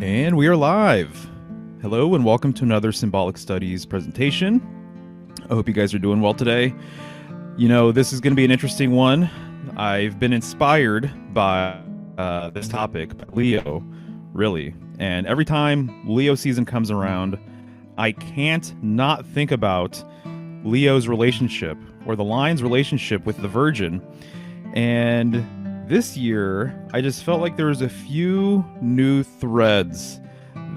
And we are live. Hello and welcome to another Symbolic Studies presentation. I hope you guys are doing well today. You know, this is going to be an interesting one. I've been inspired by this topic, by Leo, really. And every time Leo season comes around, I can't not think about Leo's relationship or the lion's relationship with the Virgin. And this year, I just felt like there was a few new threads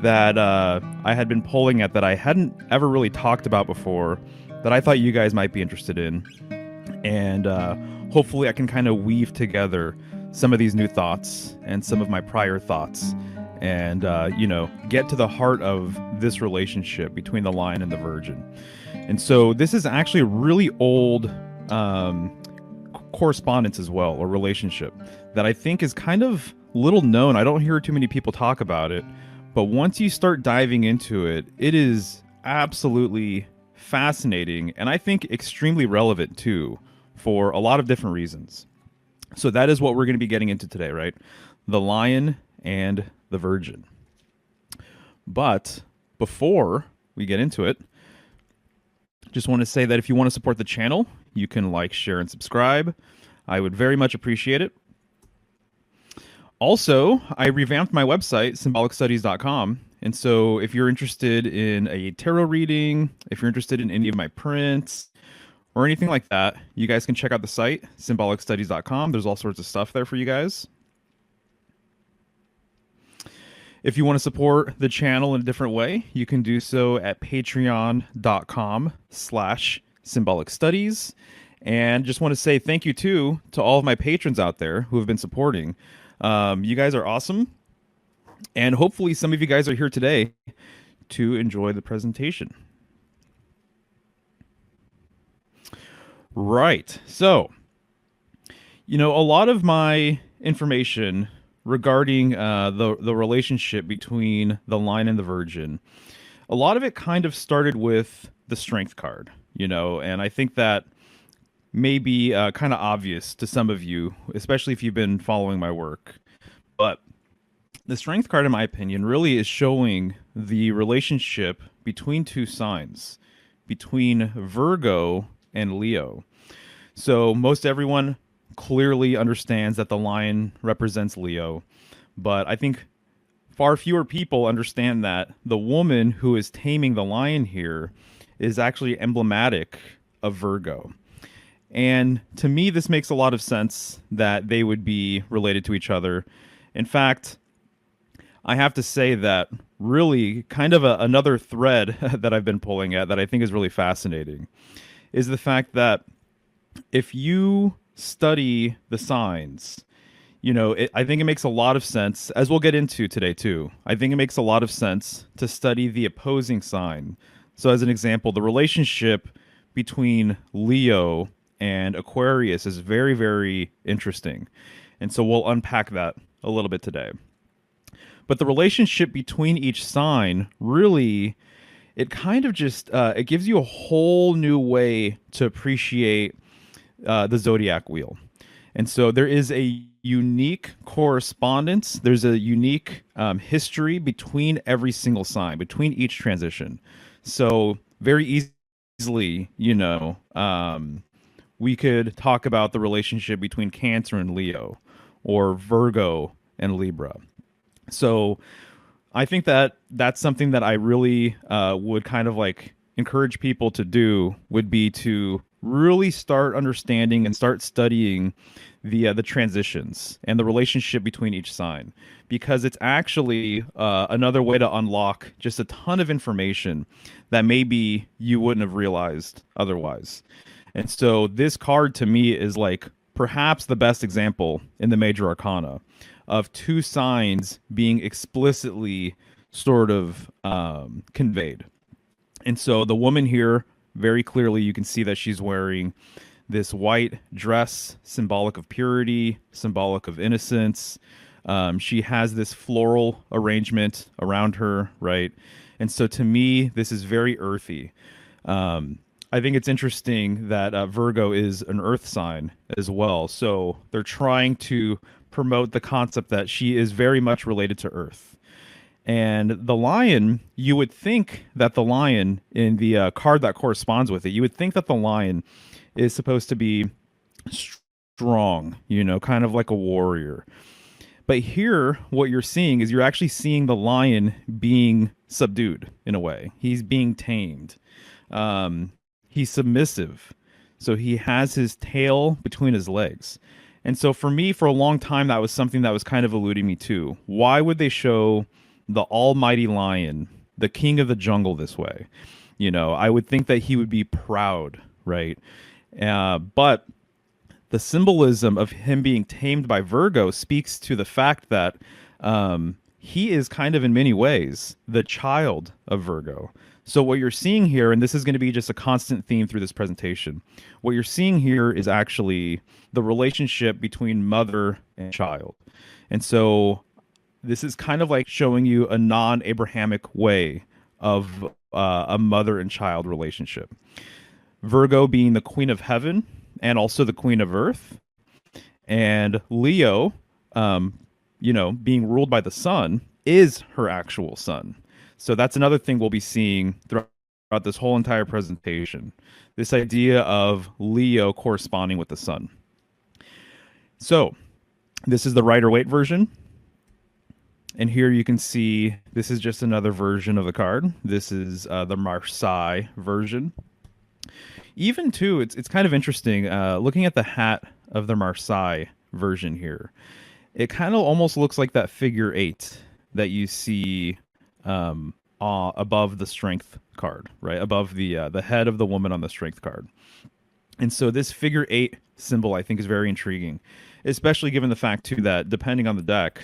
that I had been pulling at that I hadn't ever really talked about before that I thought you guys might be interested in. And hopefully I can kind of weave together some of these new thoughts and some of my prior thoughts and, get to the heart of this relationship between the lion and the Virgin. And so this is actually a really old correspondence as well, or relationship, that I think is kind of little known. I don't hear too many people talk about it, but once you start diving into it, it is absolutely fascinating and I think extremely relevant too, for a lot of different reasons. So that is what we're going to be getting into today, right? The lion and the Virgin. But before we get into it, just want to say that if you want to support the channel, you can like, share, and subscribe. I would very much appreciate it. Also, I revamped my website, symbolicstudies.com. And so if you're interested in a tarot reading, if you're interested in any of my prints, or anything like that, you guys can check out the site, symbolicstudies.com. There's all sorts of stuff there for you guys. If you want to support the channel in a different way, you can do so at patreon.com/symbolicstudies. And just want to say thank you to all of my patrons out there who have been supporting. You guys are awesome. And hopefully some of you guys are here today to enjoy the presentation. Right. So, a lot of my information regarding the relationship between the lion and the Virgin, a lot of it kind of started with the Strength card, and I think that may be kind of obvious to some of you, especially if you've been following my work. But the Strength card, in my opinion, really is showing the relationship between two signs, between Virgo and Leo. So most everyone clearly understands that the lion represents Leo, but I think far fewer people understand that the woman who is taming the lion here is actually emblematic of Virgo. And to me, this makes a lot of sense that they would be related to each other. In fact, I have to say that really kind of another thread that I've been pulling at that I think is really fascinating is the fact that if you study the signs, I think it makes a lot of sense, as we'll get into today too. I think it makes a lot of sense to study the opposing sign. So as an example, the relationship between Leo and Aquarius is very, very interesting. And so we'll unpack that a little bit today. But the relationship between each sign really, it kind of just, it gives you a whole new way to appreciate the zodiac wheel. And so there is a unique correspondence. There's a unique history between every single sign, between each transition. So very easily, we could talk about the relationship between Cancer and Leo, or Virgo and Libra. So I think that that's something that I really would kind of like encourage people to do, would be to really start understanding and start studying the transitions and the relationship between each sign, because it's actually another way to unlock just a ton of information that maybe you wouldn't have realized otherwise. And so this card to me is like perhaps the best example in the major arcana of two signs being explicitly sort of conveyed. And so the woman here, very clearly you can see that she's wearing this white dress, symbolic of purity, symbolic of innocence. She has this floral arrangement around her, right? And so to me, this is very earthy. I think it's interesting that Virgo is an earth sign as well. So they're trying to promote the concept that she is very much related to earth. And the lion, you would think that the lion in the card that corresponds with it, you would think that the lion is supposed to be strong, kind of like a warrior. But here, what you're seeing is you're actually seeing the lion being subdued in a way. He's being tamed. Um, he's submissive. So he has his tail between his legs. And so for me, for a long time, that was something that was kind of eluding me too. Why would they show the almighty lion, the king of the jungle, this way? I would think that he would be proud, right? But the symbolism of him being tamed by Virgo speaks to the fact that he is kind of in many ways the child of Virgo. So what you're seeing here, and this is going to be just a constant theme through this presentation, what you're seeing here is actually the relationship between mother and child. And so this is kind of like showing you a non-Abrahamic way of a mother and child relationship. Virgo being the queen of heaven and also the queen of earth, and Leo, being ruled by the sun, is her actual son. So that's another thing we'll be seeing throughout this whole entire presentation. This idea of Leo corresponding with the sun. So this is the Rider-Waite version. And here you can see this is just another version of the card. This is the Marseille version. Even too, it's kind of interesting looking at the hat of the Marseille version here. It kind of almost looks like that figure 8 that you see above the strength card, right? Above the head of the woman on the strength card. And so this figure 8 symbol, I think, is very intriguing, especially given the fact too that depending on the deck,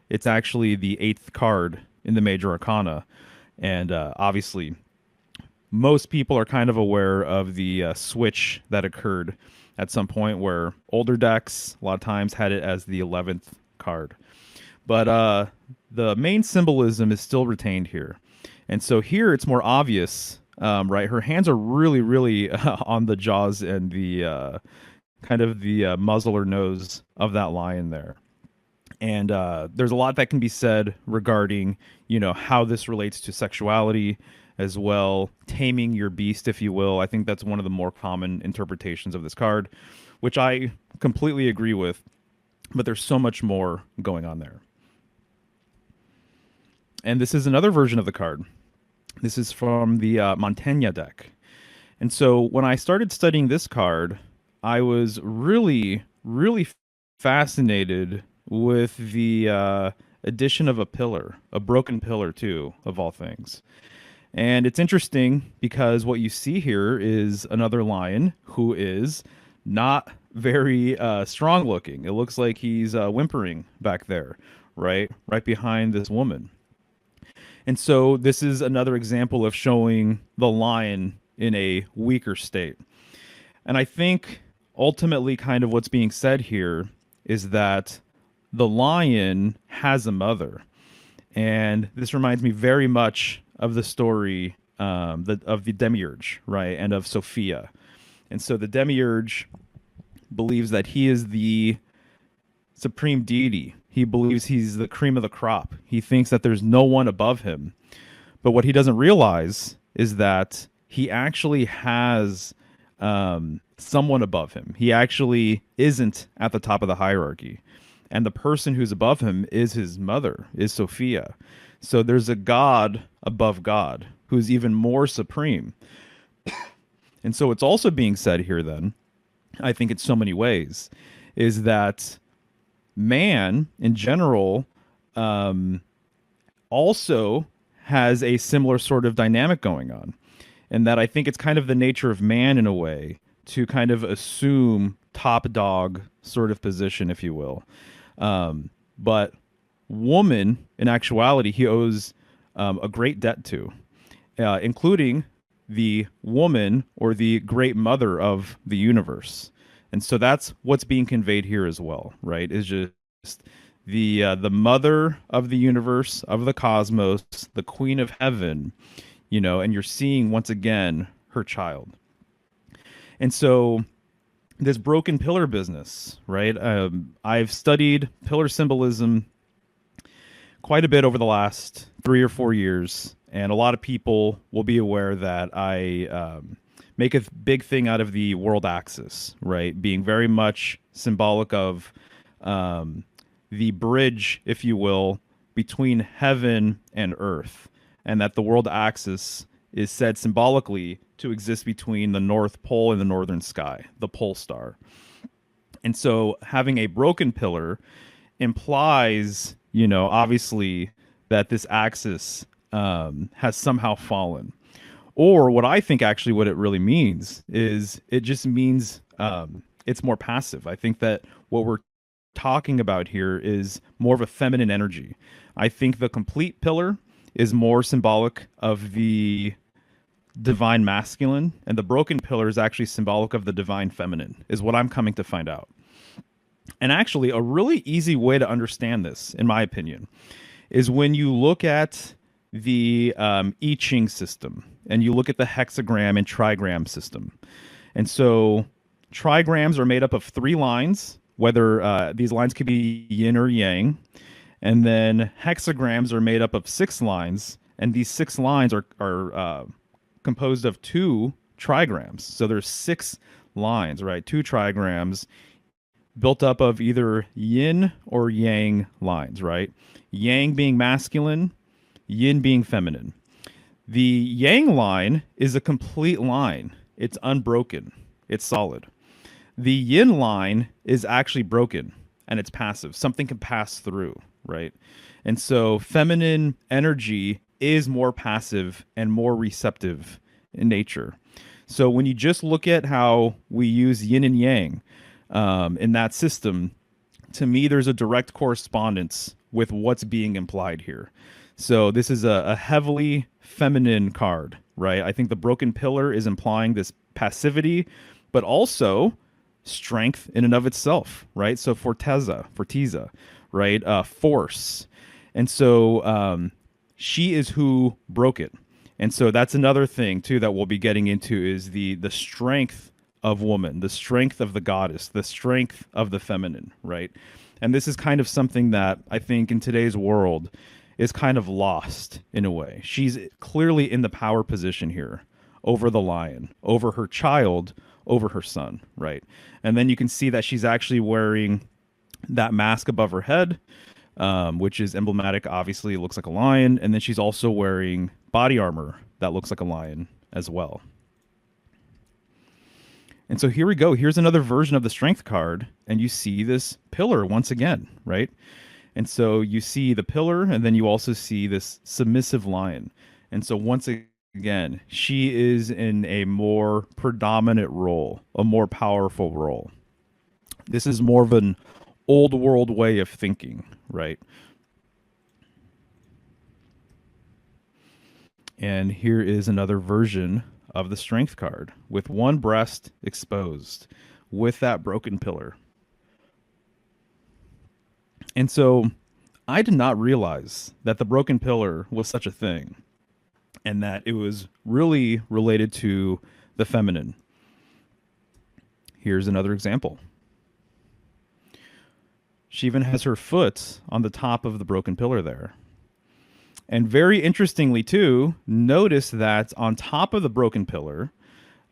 it's actually the 8th card in the major arcana. And obviously, most people are kind of aware of the switch that occurred at some point where older decks a lot of times had it as the 11th card. But the main symbolism is still retained here. And so here it's more obvious, right? Her hands are really, really on the jaws and the kind of the muzzle or nose of that lion there. And there's a lot that can be said regarding, how this relates to sexuality as well, taming your beast, if you will. I think that's one of the more common interpretations of this card, which I completely agree with, but there's so much more going on there. And this is another version of the card. This is from the Montaigne deck. And so when I started studying this card, I was really, really fascinated with the addition of a pillar, a broken pillar too, of all things. And it's interesting because what you see here is another lion who is not very strong looking. It looks like he's whimpering back there, right behind this woman. And so this is another example of showing the lion in a weaker state. And I think ultimately kind of what's being said here is that the lion has a mother. And this reminds me very much of the story of the demiurge, right, and of Sophia. And so the demiurge believes that he is the supreme deity. He believes he's the cream of the crop. He thinks that there's no one above him. But what he doesn't realize is that he actually has someone above him. He actually isn't at the top of the hierarchy. And the person who's above him is his mother, is Sophia. So there's a God above God who's even more supreme. And so what's also being said here then, I think in so many ways, is that man in general also has a similar sort of dynamic going on. And that I think it's kind of the nature of man in a way to kind of assume top dog sort of position, if you will. But woman, in actuality, he owes a great debt to, including the woman or the great mother of the universe. And so that's what's being conveyed here as well, right? Is just the mother of the universe, of the cosmos, the queen of heaven, and you're seeing once again her child. And so this broken pillar business, right? I've studied pillar symbolism quite a bit over the last 3 or 4 years, and a lot of people will be aware that I make a big thing out of the world axis, right? Being very much symbolic of the bridge, if you will, between heaven and earth, and that the world axis is said symbolically to exist between the North Pole and the northern sky, the pole star. And so having a broken pillar implies, obviously that this axis has somehow fallen. Or what I think actually what it really means is it just means it's more passive. I think that what we're talking about here is more of a feminine energy. I think the complete pillar is more symbolic of the divine masculine, and the broken pillar is actually symbolic of the divine feminine, is what I'm coming to find out. And actually, a really easy way to understand this, in my opinion, is when you look at the I Ching system and you look at the hexagram and trigram system. And so trigrams are made up of 3 lines, whether these lines could be yin or yang. And then hexagrams are made up of 6 lines, and these 6 lines are composed of 2 trigrams. So there's 6 lines, right? 2 trigrams built up of either yin or yang lines, right? Yang being masculine, yin being feminine. The yang line is a complete line. It's unbroken. It's solid. The yin line is actually broken and it's passive. Something can pass through, right? And so feminine energy is more passive and more receptive in nature. So when you just look at how we use yin and yang in that system, to me, there's a direct correspondence with what's being implied here. So this is a heavily feminine card, right? I think the broken pillar is implying this passivity, but also strength in and of itself, right? So forteza, right? Force. And so she is who broke it. And so that's another thing too that we'll be getting into is the strength of woman, the strength of the goddess, the strength of the feminine, right? And this is kind of something that I think in today's world is kind of lost in a way. She's clearly in the power position here over the lion, over her child, over her son, right? And then you can see that she's actually wearing that mask above her head, which is emblematic. Obviously, it looks like a lion. And then she's also wearing body armor that looks like a lion as well. And so here we go. Here's another version of the strength card. And you see this pillar once again, right? And so you see the pillar, and then you also see this submissive lion. And so once again, she is in a more predominant role, a more powerful role. This is more of an old world way of thinking, right? And here is another version of the strength card with one breast exposed with that broken pillar. And so I did not realize that the broken pillar was such a thing and that it was really related to the feminine. Here's another example. She even has her foot on the top of the broken pillar there. And very interestingly, too, notice that on top of the broken pillar,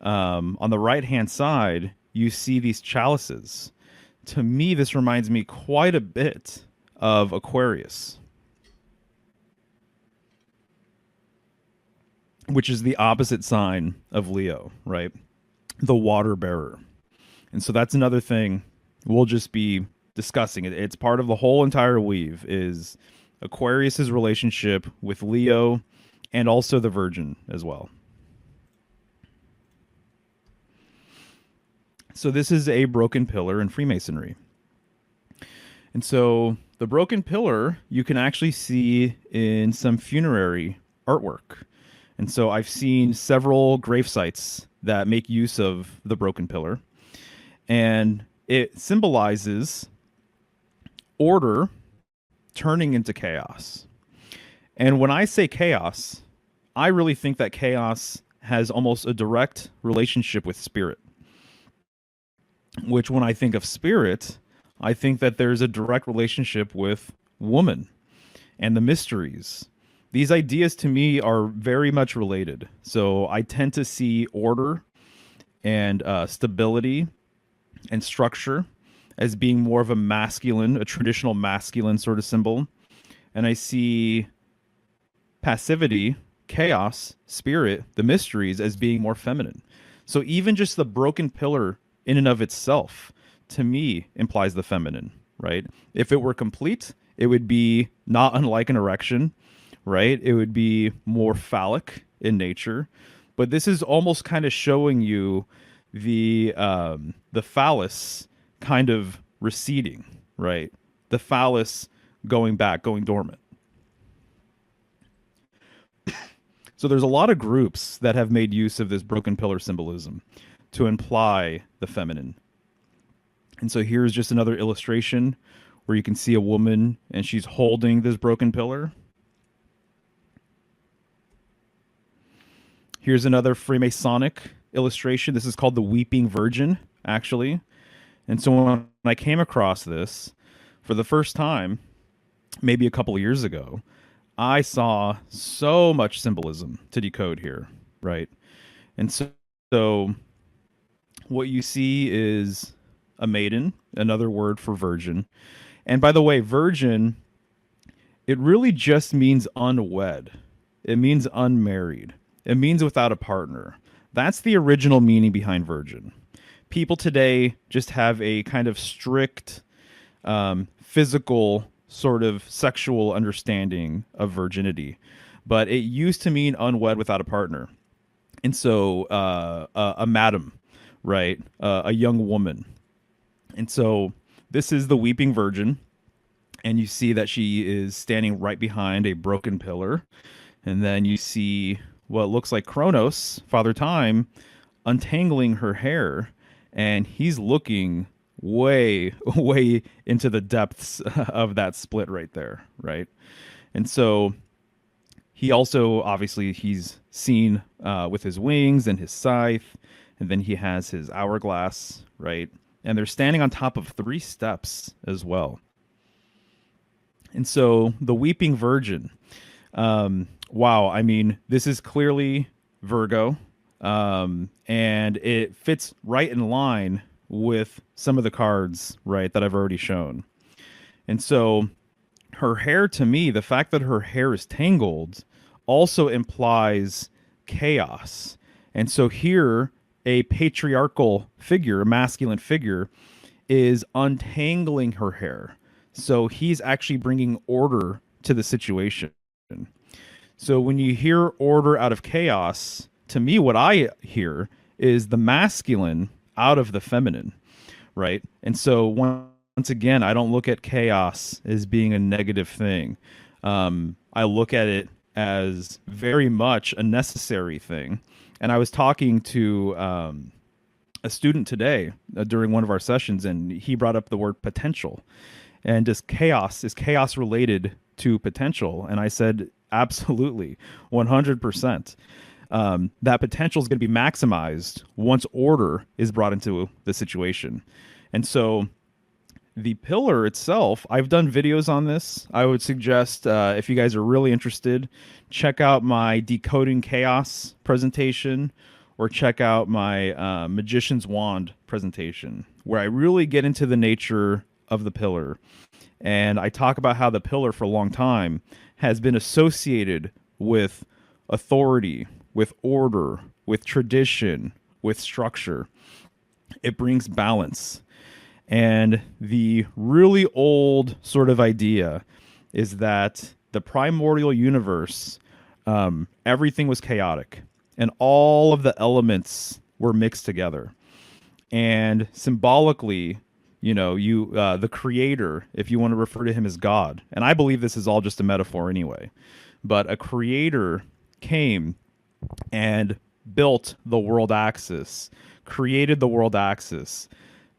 on the right-hand side, you see these chalices. To me, this reminds me quite a bit of Aquarius, which is the opposite sign of Leo, right? The water bearer. And so that's another thing we'll just be discussing. It's part of the whole entire weave is Aquarius's relationship with Leo and also the Virgin as well. So this is a broken pillar in Freemasonry. And so the broken pillar you can actually see in some funerary artwork. And so I've seen several grave sites that make use of the broken pillar. And it symbolizes order turning into chaos. And when I say chaos, I really think that chaos has almost a direct relationship with spirit. Which when I think of spirit, I think that there's a direct relationship with woman. and the mysteries. These ideas to me are very much related. So I tend to see order and stability and structure as being more of a traditional masculine sort of symbol. And I see passivity, chaos, spirit, the mysteries as being more feminine. So even just the broken pillar in and of itself, to me, implies the feminine, right? If it were complete, it would be not unlike an erection, right? It would be more phallic in nature. But this is almost kind of showing you the phallus kind of receding, right? The phallus going back, going dormant. So there's a lot of groups that have made use of this broken pillar symbolism to imply the feminine. And so here's just another illustration where you can see a woman and she's holding this broken pillar. Here's another Freemasonic illustration. This is called the Weeping Virgin, actually. And so when I came across this for the first time, maybe a couple of years ago, I saw so much symbolism to decode here, right? And so what you see is a maiden, another word for virgin. And by the way, virgin, it really just means unwed. It means unmarried. It means without a partner. That's the original meaning behind virgin. People today just have a kind of strict physical sort of sexual understanding of virginity, but it used to mean unwed without a partner. And so a madam, right? A young woman. And so this is the Weeping Virgin, and you see that she is standing right behind a broken pillar. And then you see what looks like Kronos, Father Time, untangling her hair, and he's looking way, way into the depths of that split right there, right? And so he also, obviously, he's seen with his wings and his scythe, and then he has his hourglass, right? And they're standing on top of 3 steps as well. And so the Weeping Virgin, wow, I mean, this is clearly Virgo, and it fits right in line with some of the cards, right, that I've already shown. And so her hair, to me, the fact that her hair is tangled also implies chaos. And so here, a patriarchal figure, a masculine figure, is untangling her hair. So he's actually bringing order to the situation. So when you hear order out of chaos, to me, what I hear is the masculine out of the feminine, right? And so once again, I don't look at chaos as being a negative thing. I look at it as very much a necessary thing. And I was talking to a student today during one of our sessions, and he brought up the word potential. And is chaos related to potential? And I said, absolutely, 100%. That potential is going to be maximized once order is brought into the situation. And so the pillar itself, I've done videos on this. I would suggest, if you guys are really interested, check out my Decoding Chaos presentation, or check out my Magician's Wand presentation, where I really get into the nature of the pillar. And I talk about how the pillar for a long time has been associated with authority, with order, with tradition, with structure. It brings balance. And the really old sort of idea is that the primordial universe, everything was chaotic, and all of the elements were mixed together. And symbolically, you know, the creator, if you want to refer to him as God, and I believe this is all just a metaphor anyway, but a creator came and built the world axis, created the world axis,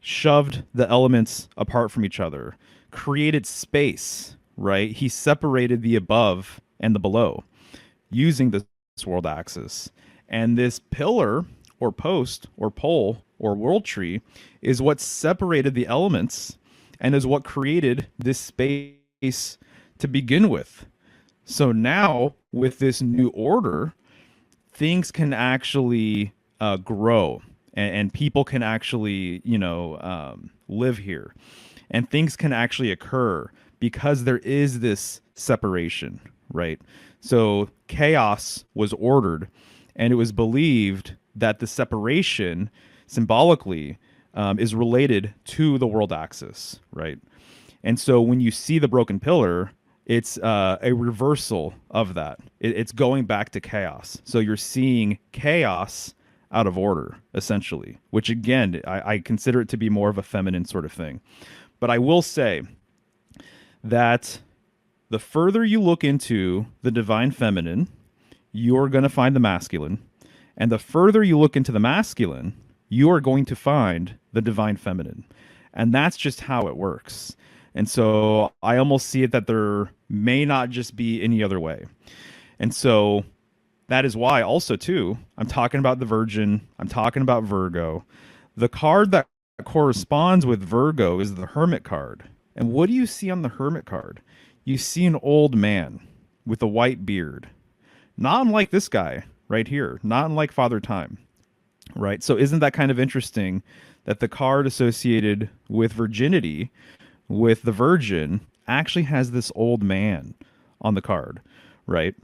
shoved the elements apart from each other, created space, right? He separated the above and the below using this world axis. And this pillar or post or pole or world tree is what separated the elements and is what created this space to begin with. So now with this new order, things can actually grow, and people can actually, live here, and things can actually occur because there is this separation, right? So chaos was ordered, and it was believed that the separation symbolically is related to the world axis, right? And so when you see the broken pillar, it's a reversal of that. It's going back to chaos. So you're seeing chaos out of order, essentially, which again, I consider it to be more of a feminine sort of thing. But I will say that the further you look into the divine feminine, you're going to find the masculine. And the further you look into the masculine, you are going to find the divine feminine. And that's just how it works. And so I almost see it that there may not just be any other way. And so that is why also too, I'm talking about the Virgin, I'm talking about Virgo. The card that corresponds with Virgo is the Hermit card. And what do you see on the Hermit card? You see an old man with a white beard. Not unlike this guy right here, not unlike Father Time, right? So isn't that kind of interesting that the card associated with virginity, with the Virgin, actually has this old man on the card, right?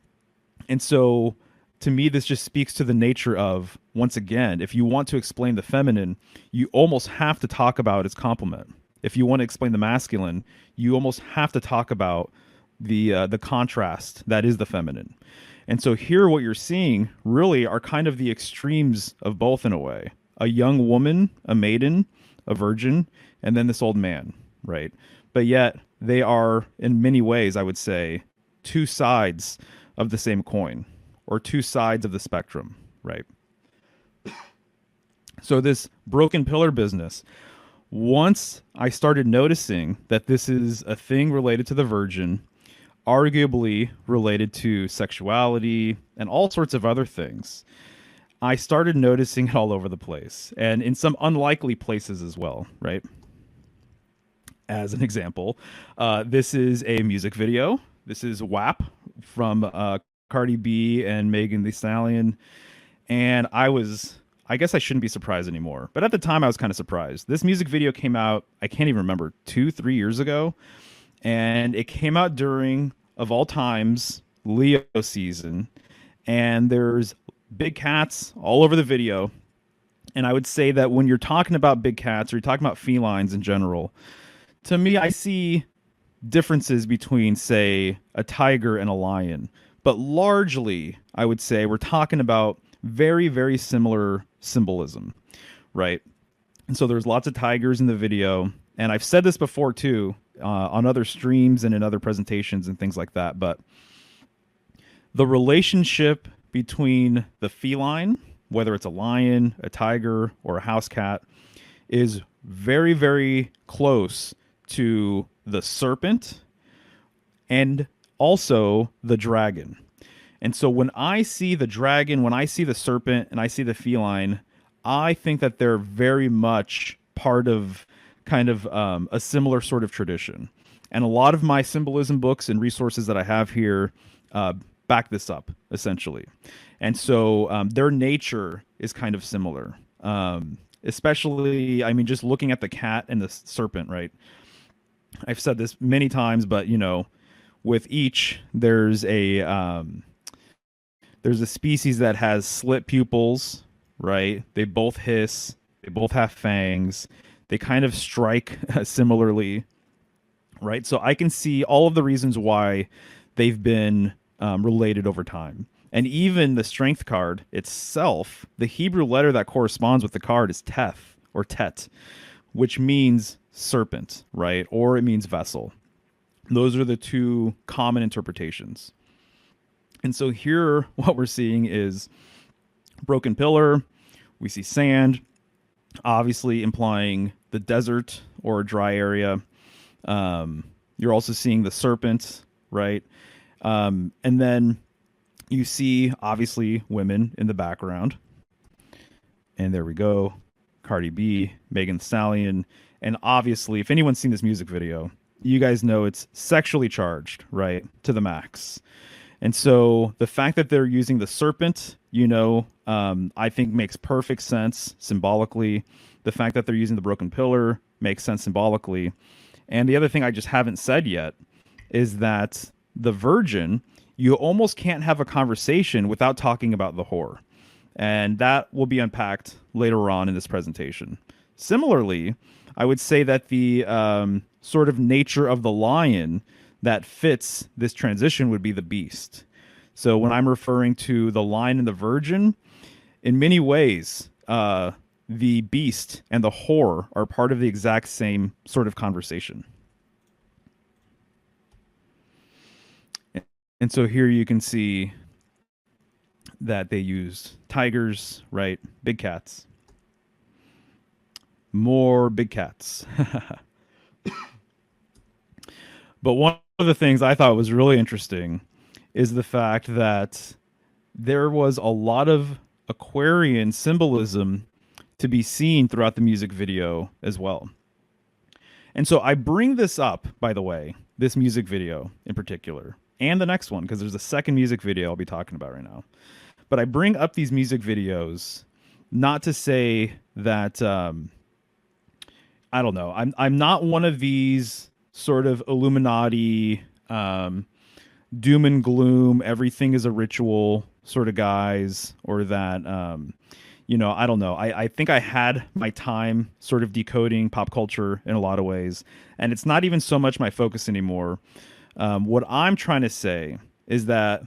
And so to me, this just speaks to the nature of, once again, if you want to explain the feminine, you almost have to talk about its complement. If you want to explain the masculine, you almost have to talk about the contrast that is the feminine. And so here what you're seeing really are kind of the extremes of both in a way. A young woman, a maiden, a virgin, and then this old man, right? But yet they are, in many ways, I would say, two sides of the same coin, or two sides of the spectrum, right? So this broken pillar business, once I started noticing that this is a thing related to the Virgin, arguably related to sexuality and all sorts of other things, I started noticing it all over the place, and in some unlikely places as well, right? As an example, this is a music video. This is WAP from Cardi B and Megan Thee Stallion. And I guess I shouldn't be surprised anymore. But at the time, I was kind of surprised. This music video came out, I can't even remember, 2-3 years ago. And it came out during, of all times, Leo season. And there's big cats all over the video. And I would say that when you're talking about big cats, or you're talking about felines in general, to me, I see differences between, say, a tiger and a lion. But largely, I would say we're talking about very, very similar symbolism, right? And so there's lots of tigers in the video. And I've said this before, too, on other streams and in other presentations and things like that. But the relationship between the feline, whether it's a lion, a tiger, or a house cat, is very, very close to the serpent and also the dragon. And so when I see the dragon, when I see the serpent, and I see the feline, I think that they're very much part of kind of a similar sort of tradition. And a lot of my symbolism books and resources that I have here back this up, essentially. And so their nature is kind of similar. Especially, I mean, just looking at the cat and the serpent, right? I've said this many times, but, with each, there's a species that has slit pupils, right? They both hiss. They both have fangs. They kind of strike similarly, right? So I can see all of the reasons why they've been related over time. And even the strength card itself, the Hebrew letter that corresponds with the card is teth, or tet, which means serpent, right? Or it means vessel. Those are the two common interpretations. And so here, what we're seeing is broken pillar. We see sand, obviously implying the desert or a dry area. You're also seeing the serpent, right? And then you see, obviously, women in the background. And there we go. Cardi B, Megan Thee Stallion. And obviously, if anyone's seen this music video, you guys know it's sexually charged, right, to the max. And so the fact that they're using the serpent, I think makes perfect sense symbolically. The fact that they're using the broken pillar makes sense symbolically. And the other thing I just haven't said yet is that the virgin, you almost can't have a conversation without talking about the whore. And that will be unpacked later on in this presentation. Similarly, I would say that the sort of nature of the lion that fits this transition would be the beast. So when I'm referring to the lion and the virgin, in many ways, the beast and the whore are part of the exact same sort of conversation. And so here you can see that they used tigers, right? Big cats. More big cats. But one of the things I thought was really interesting is the fact that there was a lot of Aquarian symbolism to be seen throughout the music video as well. And so I bring this up, by the way, this music video in particular, and the next one, because there's a second music video I'll be talking about right now. But I bring up these music videos not to say that I don't know. I'm not one of these sort of Illuminati, doom and gloom, everything is a ritual sort of guys, or that I don't know. I think I had my time sort of decoding pop culture in a lot of ways, and it's not even so much my focus anymore. What I'm trying to say is that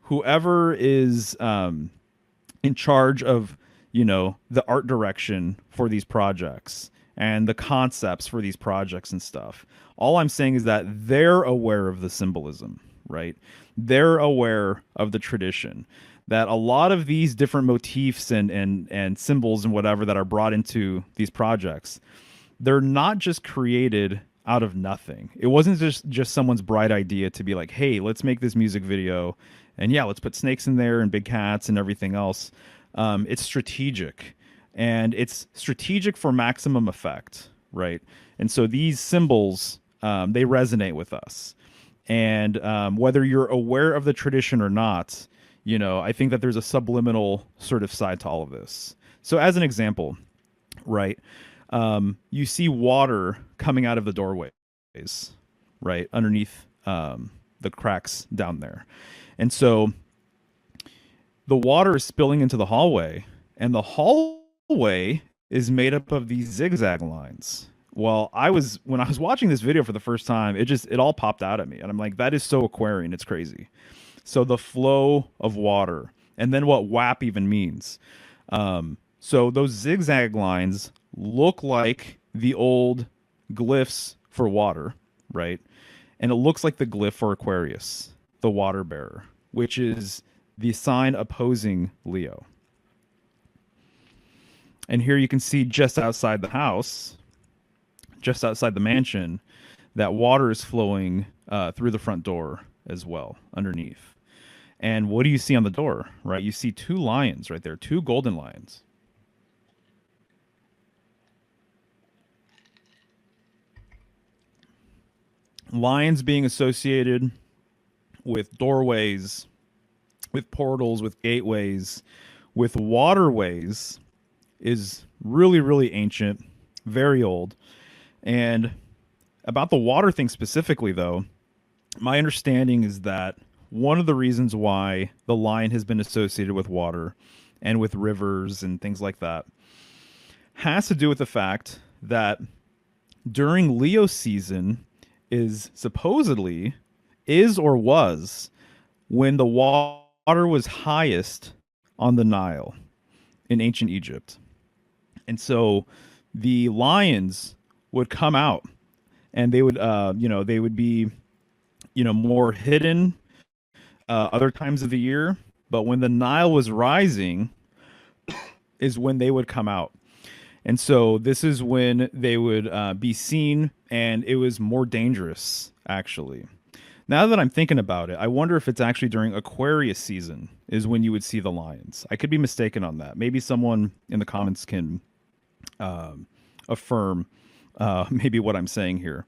whoever is in charge of, the art direction for these projects and the concepts for these projects and stuff, all I'm saying is that they're aware of the symbolism, right? They're aware of the tradition, that a lot of these different motifs and symbols and whatever that are brought into these projects, they're not just created out of nothing. It wasn't just someone's bright idea to be like, hey, let's make this music video, and yeah, let's put snakes in there and big cats and everything else. It's strategic, and it's strategic for maximum effect, right? And so these symbols, they resonate with us. And whether you're aware of the tradition or not, I think that there's a subliminal sort of side to all of this. So as an example, right, you see water coming out of the doorways, right, underneath the cracks down there. And so the water is spilling into the hallway, and the hallway is made up of these zigzag lines. Well, when I was watching this video for the first time, it all popped out at me, and I'm like, that is so Aquarian, it's crazy. So the flow of water, and then what WAP even means. So those zigzag lines look like the old glyphs for water, right? And it looks like the glyph for Aquarius, the water bearer, which is the sign opposing Leo. And here you can see just outside the house, just outside the mansion, that water is flowing through the front door as well, underneath. And what do you see on the door, right? You see two lions right there, two golden lions. Lions being associated with doorways, with portals, with gateways, with waterways is really, really ancient, very old. And about the water thing specifically, though, my understanding is that one of the reasons why the lion has been associated with water and with rivers and things like that has to do with the fact that during Leo season is supposedly is or was when the water was highest on the Nile in ancient Egypt. And so the lions would come out, and they would they would be more hidden other times of the year, but when the Nile was rising is when they would come out. And so this is when they would be seen, and it was more dangerous, actually. Now that I'm thinking about it, I wonder if it's actually during Aquarius season is when you would see the lions. I could be mistaken on that. Maybe someone in the comments can affirm maybe what I'm saying here.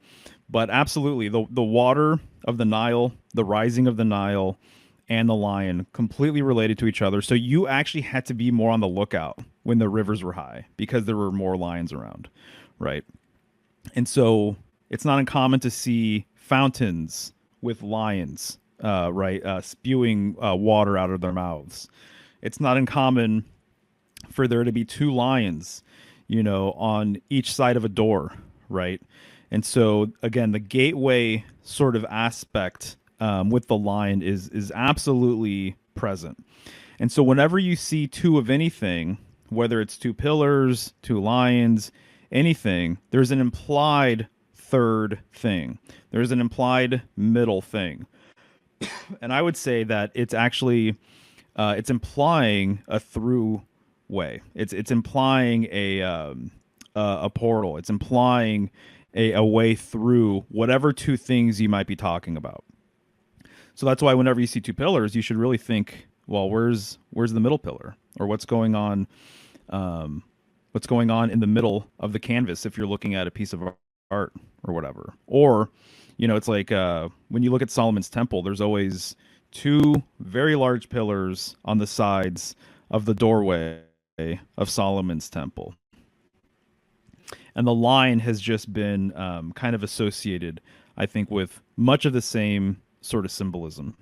But absolutely, the water of the Nile, the rising of the Nile, and the lion completely related to each other. So you actually had to be more on the lookout when the rivers were high because there were more lions around, right? And so it's not uncommon to see fountains with lions, right, spewing water out of their mouths. It's not uncommon for there to be two lions, on each side of a door, right? And so again, the gateway sort of aspect with the lion is absolutely present. And so whenever you see two of anything, whether it's two pillars, two lions, anything, there's an implied third thing. There's an implied middle thing. And I would say that it's actually it's implying a through way. It's implying a portal. It's implying a way through whatever two things you might be talking about. So that's why whenever you see two pillars, you should really think, well, where's the middle pillar, or what's going on in the middle of the canvas if you're looking at a piece of art or whatever. Or, it's like when you look at Solomon's temple, there's always two very large pillars on the sides of the doorway of Solomon's temple. And the line has just been kind of associated, I think, with much of the same sort of symbolism.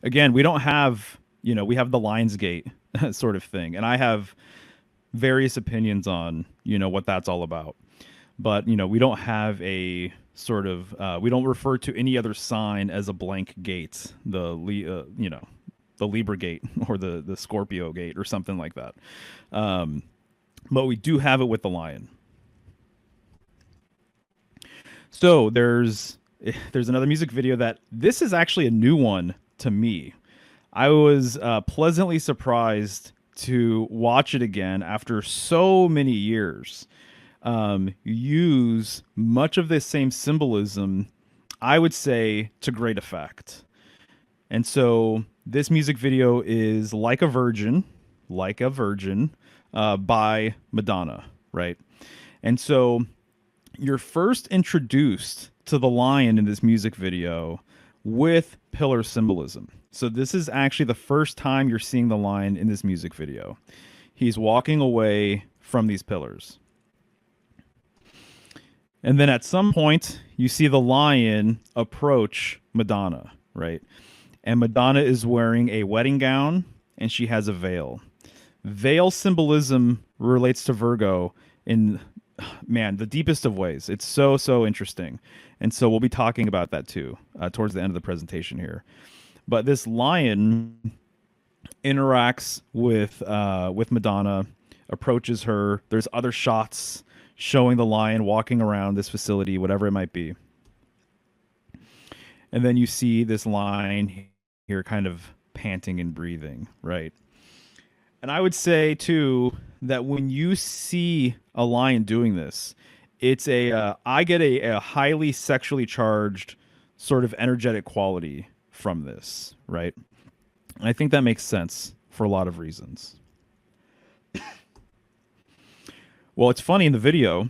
Again, we don't have, we have the Lion's Gate sort of thing. And I have various opinions on, what that's all about. But, we don't have a sort of, we don't refer to any other sign as a blank gate, the Libra gate or the Scorpio gate or something like that. But we do have it with the lion. So there's another music video that this is actually a new one to me. I was pleasantly surprised to watch it again after so many years. Use much of this same symbolism, I would say, to great effect. And so this music video is Like a Virgin, by Madonna, right? And so you're first introduced to the lion in this music video with pillar symbolism. So this is actually the first time you're seeing the lion in this music video. He's walking away from these pillars. And then at some point, you see the lion approach Madonna, right? And Madonna is wearing a wedding gown and she has a veil. Veil symbolism relates to Virgo in, man, the deepest of ways. It's so interesting. And so we'll be talking about that too towards the end of the presentation here. But this lion interacts with Madonna, approaches her. There's other shots showing the lion walking around this facility, whatever it might be. And then you see this lion here kind of panting and breathing, right? And I would say too that when you see a lion doing this, it's I get a highly sexually charged sort of energetic quality from this, right? And I think that makes sense for a lot of reasons. Well, it's funny in the video,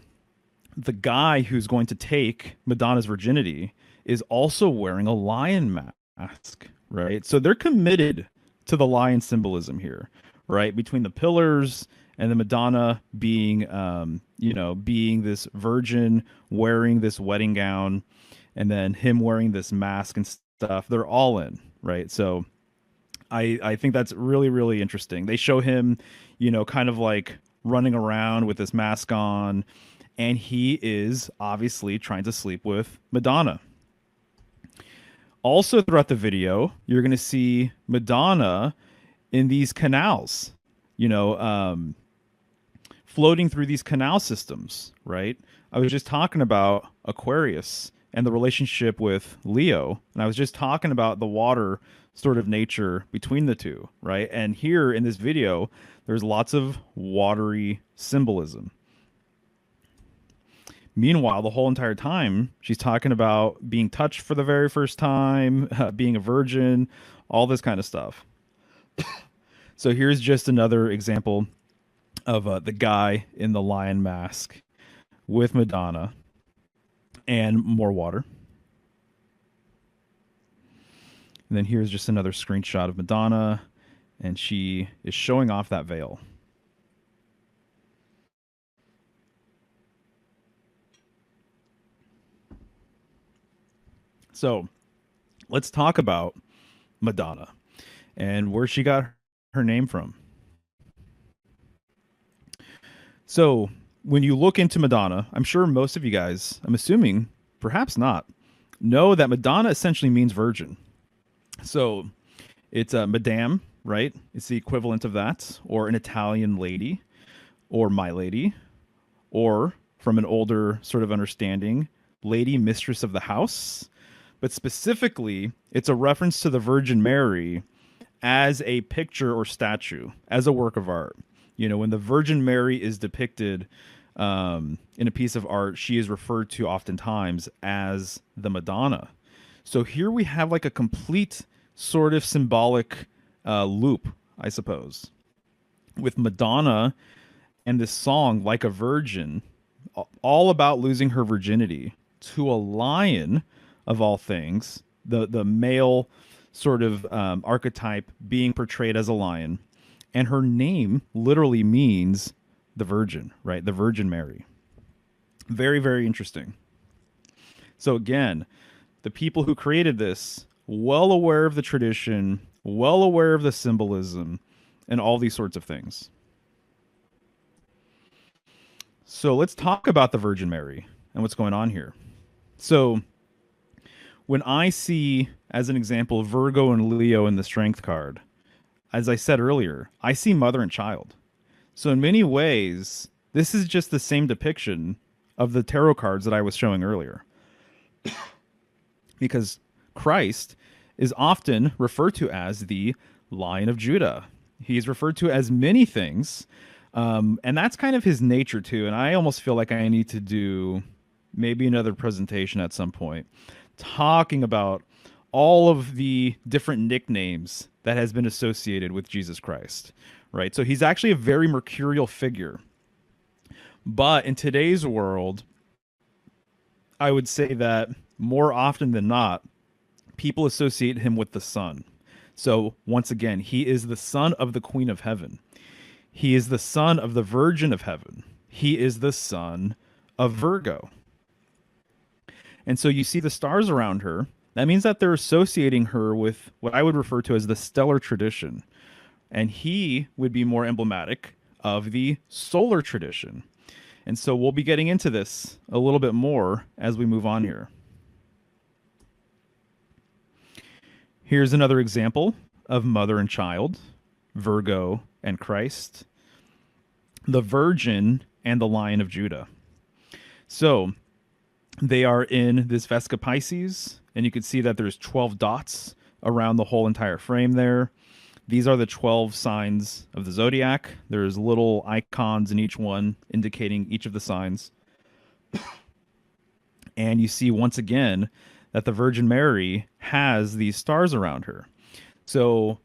the guy who's going to take Madonna's virginity is also wearing a lion mask, right? So they're committed to the lion symbolism here, right? Between the pillars and the Madonna being, being this virgin wearing this wedding gown, and then him wearing this mask and stuff. They're all in, right? So I think that's really interesting. They show him, kind of like running around with this mask on, and he is obviously trying to sleep with Madonna. Also throughout the video, you're going to see Madonna in these canals, floating through these canal systems, right? I was just talking about Aquarius and the relationship with Leo, and I was just talking about the water sort of nature between the two, right? And here in this video, there's lots of watery symbolism. Meanwhile, the whole entire time, she's talking about being touched for the very first time, being a virgin, all this kind of stuff. So here's just another example of the guy in the lion mask with Madonna. and more water. And then here's just another screenshot of Madonna, and she is showing off that veil. So let's talk about Madonna and where she got her name from. So when you look into Madonna, I'm sure most of you guys, I'm assuming, perhaps not, know that Madonna essentially means virgin. So it's a madame, right? It's the equivalent of that, or an Italian lady, or my lady, or from an older sort of understanding, lady mistress of the house. But specifically, it's a reference to the Virgin Mary as a picture or statue, as a work of art. You know, when the Virgin Mary is depicted in a piece of art, she is referred to oftentimes as the Madonna. So here we have like a complete sort of symbolic loop, I suppose, with Madonna and this song, Like a Virgin, all about losing her virginity to a lion of all things, the male sort of archetype being portrayed as a lion. And her name literally means the Virgin, right? The Virgin Mary. Very, very interesting. So again, the people who created this, well aware of the tradition, well aware of the symbolism, and all these sorts of things. So let's talk about the Virgin Mary and what's going on here. So when I see, as an example, Virgo and Leo in the Strength card, as I said earlier, I see mother and child. So in many ways, this is just the same depiction of the tarot cards that I was showing earlier. Because Christ is often referred to as the Lion of Judah. He's referred to as many things, and that's kind of his nature too. And I almost feel like I need to do maybe another presentation at some point talking about all of the different nicknames that has been associated with Jesus Christ, right? So he's actually a very mercurial figure. But in today's world, I would say that more often than not, people associate him with the sun. So once again, he is the son of the Queen of Heaven. He is the son of the Virgin of Heaven. He is the son of Virgo. And so you see the stars around her. That means that they're associating her with what I would refer to as the stellar tradition. And he would be more emblematic of the solar tradition. And so we'll be getting into this a little bit more as we move on here. Here's another example of mother and child, Virgo and Christ, the Virgin and the Lion of Judah. So they are in this Vesca Pisces, and you can see that there's 12 dots around the whole entire frame there. These are the 12 signs of the zodiac. There's little icons in each one indicating each of the signs. And you see once again that the Virgin Mary has these stars around her. So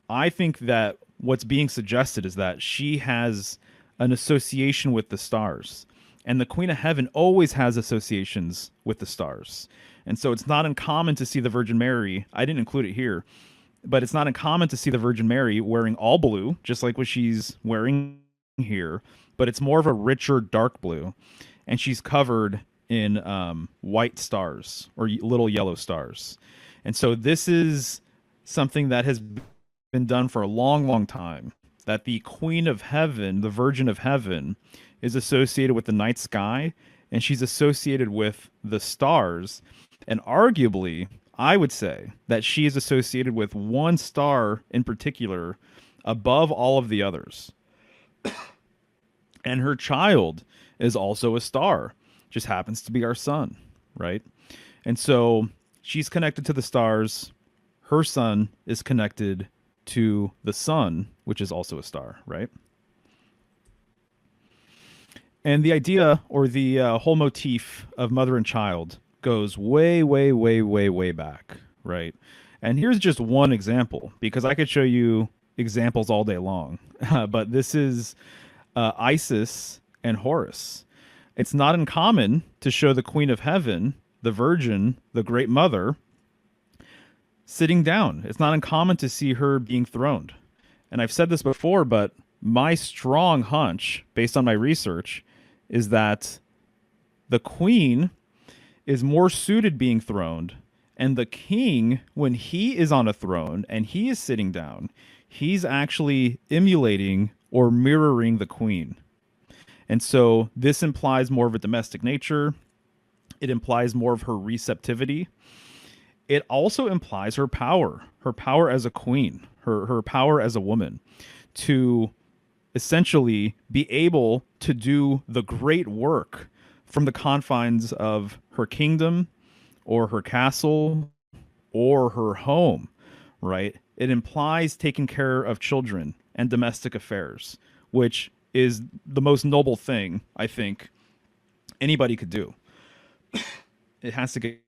I think that what's being suggested is that she has an association with the stars. And the Queen of Heaven always has associations with the stars. And so it's not uncommon to see the Virgin Mary. I didn't include it here, but it's not uncommon to see the Virgin Mary wearing all blue, just like what she's wearing here, but it's more of a richer dark blue. And she's covered in white stars or little yellow stars. And so this is something that has been done for a long, long time, that the Queen of Heaven, the Virgin of Heaven, is associated with the night sky, and she's associated with the stars. And arguably, I would say that she is associated with one star in particular above all of the others. And her child is also a star, just happens to be our sun, right? And so she's connected to the stars. Her son is connected to the sun, which is also a star, right? And the idea or the whole motif of mother and child goes way, way, way, way, way back, right? And here's just one example, because I could show you examples all day long. But this is Isis and Horus. It's not uncommon to show the Queen of Heaven, the Virgin, the Great Mother, sitting down. It's not uncommon to see her being throned. And I've said this before, but my strong hunch, based on my research, is that the Queen is more suited being throned, and the king, when he is on a throne and he is sitting down, he's actually emulating or mirroring the queen. And so this implies more of a domestic nature. It implies more of her receptivity. It also implies her power as a queen, her power as a woman to essentially be able to do the great work from the confines of her kingdom or her castle or her home, right? It implies taking care of children and domestic affairs, which is the most noble thing I think anybody could do. It has to get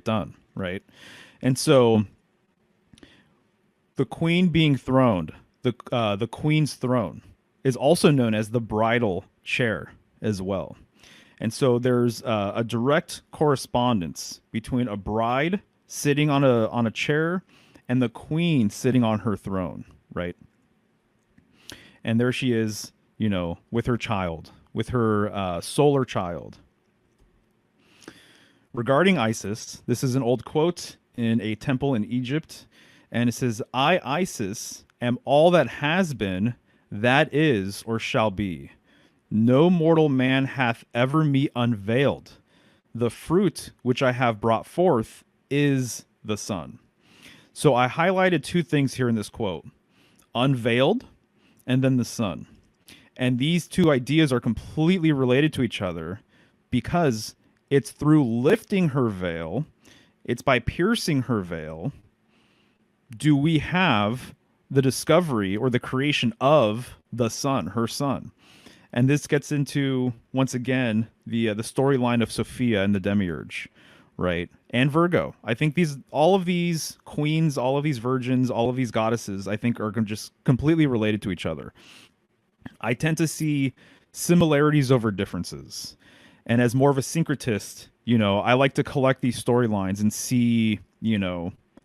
done, right? And so the queen being throned, the queen's throne, is also known as the bridal chair as well. And so there's a direct correspondence between a bride sitting on a chair and the queen sitting on her throne, right? And there she is, with her child, with her solar child. Regarding Isis, this is an old quote in a temple in Egypt, and it says, "I, Isis, am all that has been, that is, or shall be. No mortal man hath ever me unveiled. The fruit which I have brought forth is the sun." So I highlighted two things here in this quote: unveiled and then the sun. And these two ideas are completely related to each other because it's through lifting her veil, it's by piercing her veil, do we have the discovery or the creation of the sun, her son. And this gets into, once again, the storyline of Sophia and the Demiurge, right? And Virgo. I think all of these queens, all of these virgins, all of these goddesses, I think are just completely related to each other. I tend to see similarities over differences. And as more of a syncretist, I like to collect these storylines and see,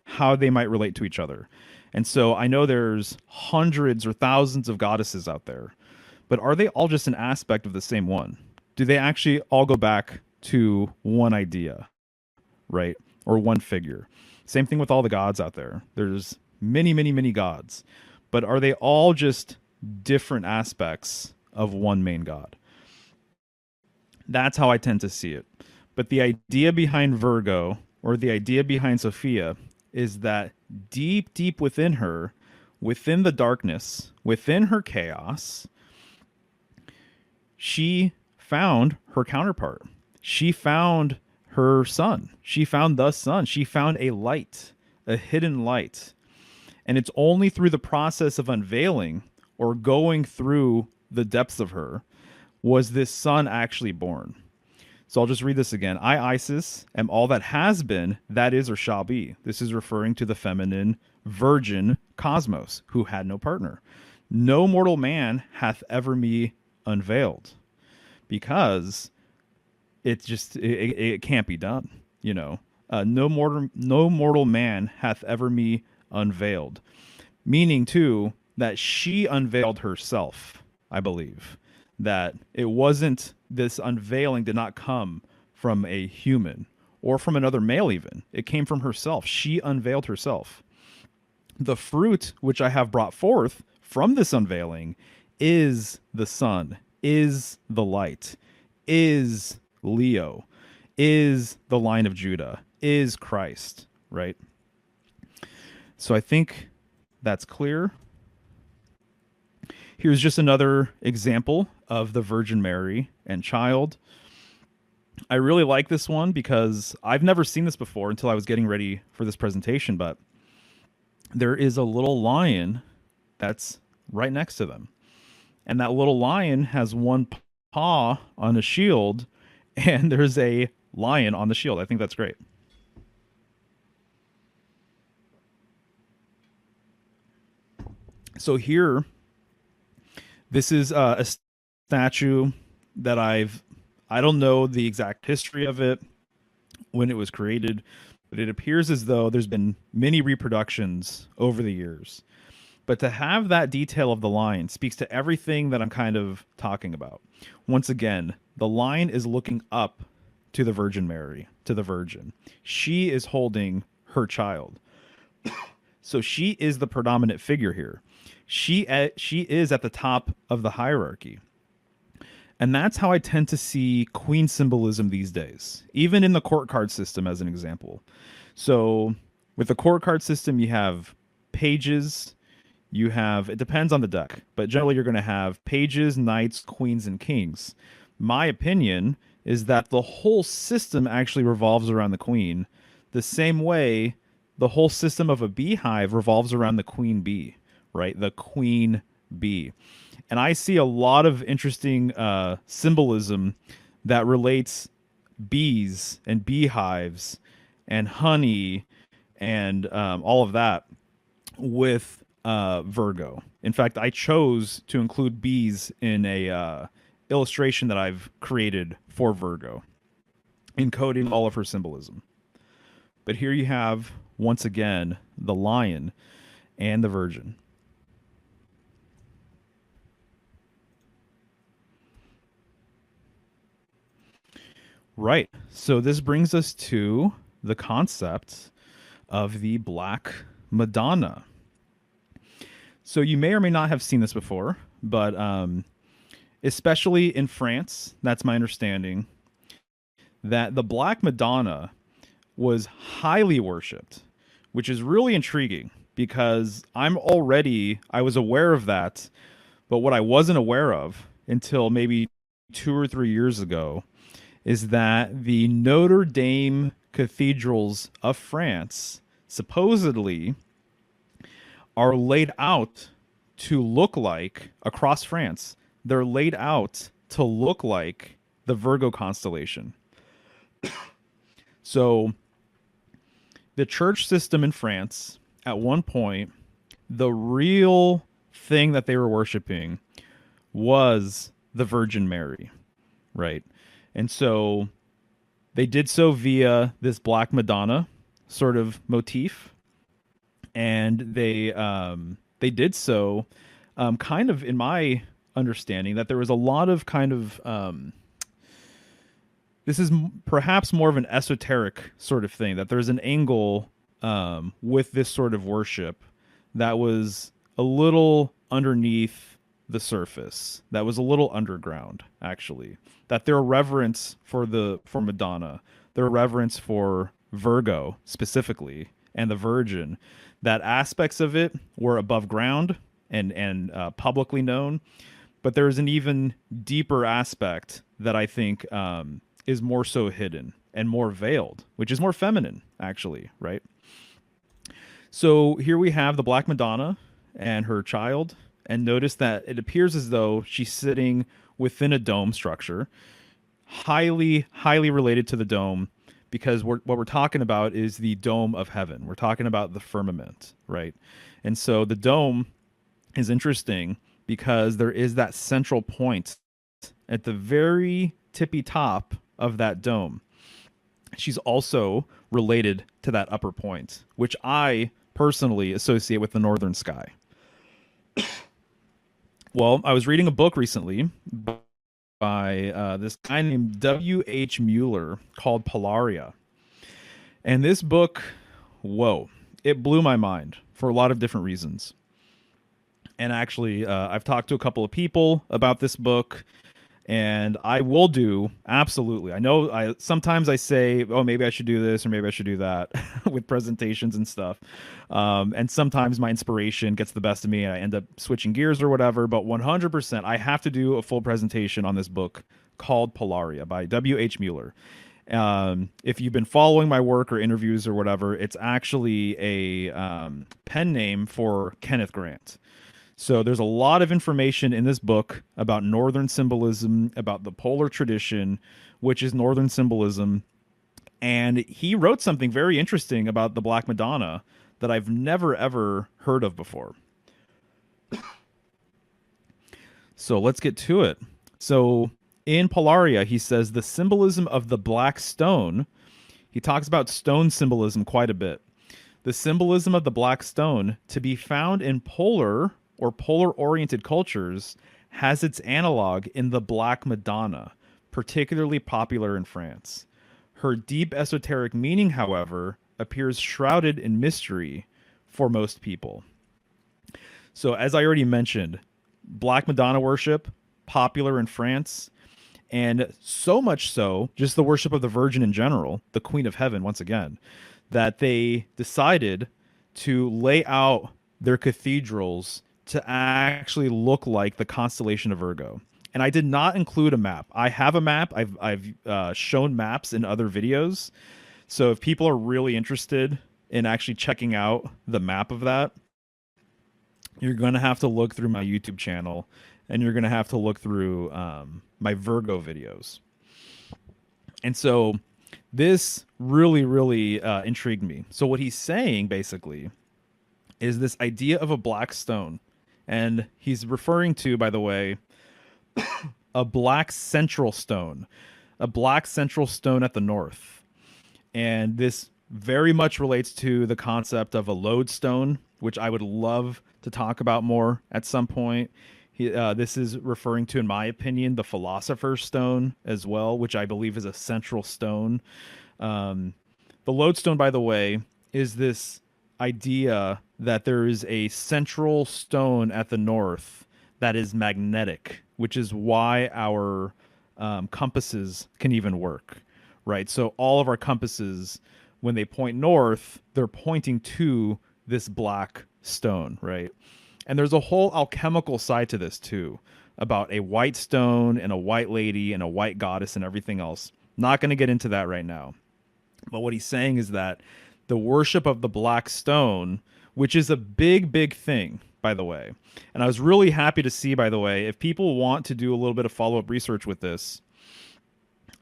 how they might relate to each other. And so I know there's hundreds or thousands of goddesses out there, but are they all just an aspect of the same one? Do they actually all go back to one idea, right? Or one figure? Same thing with all the gods out there. There's many, many, many gods, but are they all just different aspects of one main god? That's how I tend to see it. But the idea behind Virgo, or the idea behind Sophia, is that deep, deep within her, within the darkness, within her chaos, she found her counterpart. She found her son. She found the sun. She found a light, a hidden light. And it's only through the process of unveiling or going through the depths of her was this son actually born. So I'll just read this again. "I, Isis, am all that has been, that is, or shall be." This is referring to the feminine virgin cosmos who had no partner. "No mortal man hath ever me unveiled," because it can't be done. No mortal man hath ever me unveiled, meaning too that she unveiled herself. I believe that it wasn't, this unveiling did not come from a human or from another male even. It came from herself. She unveiled herself. "The fruit which I have brought forth from this unveiling is the sun, is the light, is Leo, is the line of Judah, is Christ," right? So I think that's clear. Here's just another example of the Virgin Mary and child. I really like this one because I've never seen this before until I was getting ready for this presentation, but there is a little lion that's right next to them. And that little lion has one paw on a shield, and there's a lion on the shield. I think that's great. So here, this is a statue that I've I don't know the exact history of it when it was created, but it appears as though there's been many reproductions over the years. But to have that detail of the line speaks to everything that I'm kind of talking about. Once again, the line is looking up to the Virgin Mary, to the Virgin. She is holding her child. So she is the predominant figure here. She is at the top of the hierarchy. And that's how I tend to see queen symbolism these days, even in the court card system, as an example. So, with the court card system, you have pages, you have, it depends on the deck, but generally you're going to have pages, knights, queens, and kings. My opinion is that the whole system actually revolves around the queen, the same way the whole system of a beehive revolves around the queen bee, right? The queen bee. And I see a lot of interesting symbolism that relates bees and beehives and honey and all of that with Virgo. In fact, I chose to include bees in a illustration that I've created for Virgo, encoding all of her symbolism. But here you have, once again, the lion and the virgin. Right. So this brings us to the concept of the Black Madonna. So you may or may not have seen this before, but especially in France, that's my understanding, that the Black Madonna was highly worshipped, which is really intriguing because I was aware of that, but what I wasn't aware of until maybe 2 or 3 years ago is that the Notre Dame cathedrals of France supposedly are laid out to look like, across France, they're laid out to look like the Virgo constellation. So the church system in France, at one point, the real thing that they were worshiping was the Virgin Mary, right? And so they did so via this Black Madonna sort of motif, and they did so kind of, in my understanding, that there was a lot of kind of this is perhaps more of an esoteric sort of thing, that there's an angle with this sort of worship that was a little underneath the surface, that was a little underground, actually, that their reverence for Madonna, their reverence for Virgo specifically, and the Virgin, that aspects of it were above ground and publicly known, but there's an even deeper aspect that I think is more so hidden and more veiled, which is more feminine, actually, right? So here we have the Black Madonna and her child, and notice that it appears as though she's sitting within a dome structure, highly, highly related to the dome, because what we're talking about is the dome of heaven. We're talking about the firmament, right? And so the dome is interesting because there is that central point at the very tippy top of that dome. She's also related to that upper point, which I personally associate with the northern sky. Well, I was reading a book recently by this guy named W.H. Mueller called Polaria. And this book, whoa, it blew my mind for a lot of different reasons. And actually, I've talked to a couple of people about this book, and I will do, absolutely. I know sometimes I say, oh, maybe I should do this or maybe I should do that with presentations and stuff. And sometimes my inspiration gets the best of me and I end up switching gears or whatever. But 100%, I have to do a full presentation on this book called Polaria by W.H. Mueller. If you've been following my work or interviews or whatever, it's actually a pen name for Kenneth Grant. So there's a lot of information in this book about Northern symbolism, about the polar tradition, which is Northern symbolism. And he wrote something very interesting about the Black Madonna that I've never, ever heard of before. So let's get to it. So In Polaria, he says the symbolism of the black stone. He talks about stone symbolism quite a bit. The symbolism of the black stone, to be found in polar or polar oriented cultures, has its analog in the Black Madonna, particularly popular in France. Her deep esoteric meaning, however, appears shrouded in mystery for most people. So, as I already mentioned, Black Madonna worship, popular in France, and so much so, just the worship of the Virgin in general, the Queen of Heaven, once again, that they decided to lay out their cathedrals to actually look like the constellation of Virgo. And I did not include a map. I have a map. I've shown maps in other videos. So if people are really interested in actually checking out the map of that, you're going to have to look through my YouTube channel, and you're going to have to look through my Virgo videos. And so this really, really intrigued me. So what he's saying basically is this idea of a black stone. And he's referring to, by the way, a black central stone at the north. And this very much relates to the concept of a lodestone, which I would love to talk about more at some point. This is referring to, in my opinion, the philosopher's stone as well, which I believe is a central stone. The lodestone, by the way, is this idea that there is a central stone at the north that is magnetic, which is why our compasses can even work, right? So all of our compasses, when they point north, they're pointing to this black stone, right? And there's a whole alchemical side to this too, about a white stone and a white lady and a white goddess and everything else. Not going to get into that right now. But what he's saying is that the worship of the black stone, which is a big, big thing, by the way. And I was really happy to see, by the way, if people want to do a little bit of follow-up research with this,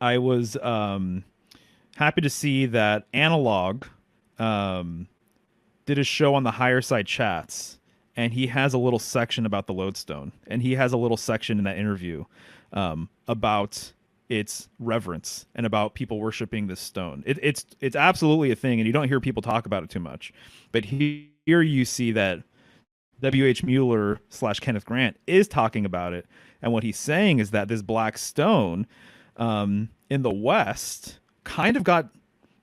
I was happy to see that Analog did a show on the Higher Side Chats, and he has a little section about the lodestone, and he has a little section in that interview about its reverence and about people worshiping this stone. It's absolutely a thing, and you don't hear people talk about it too much. But here you see that W.H. Mueller / Kenneth Grant is talking about it, and what he's saying is that this black stone in the West kind of got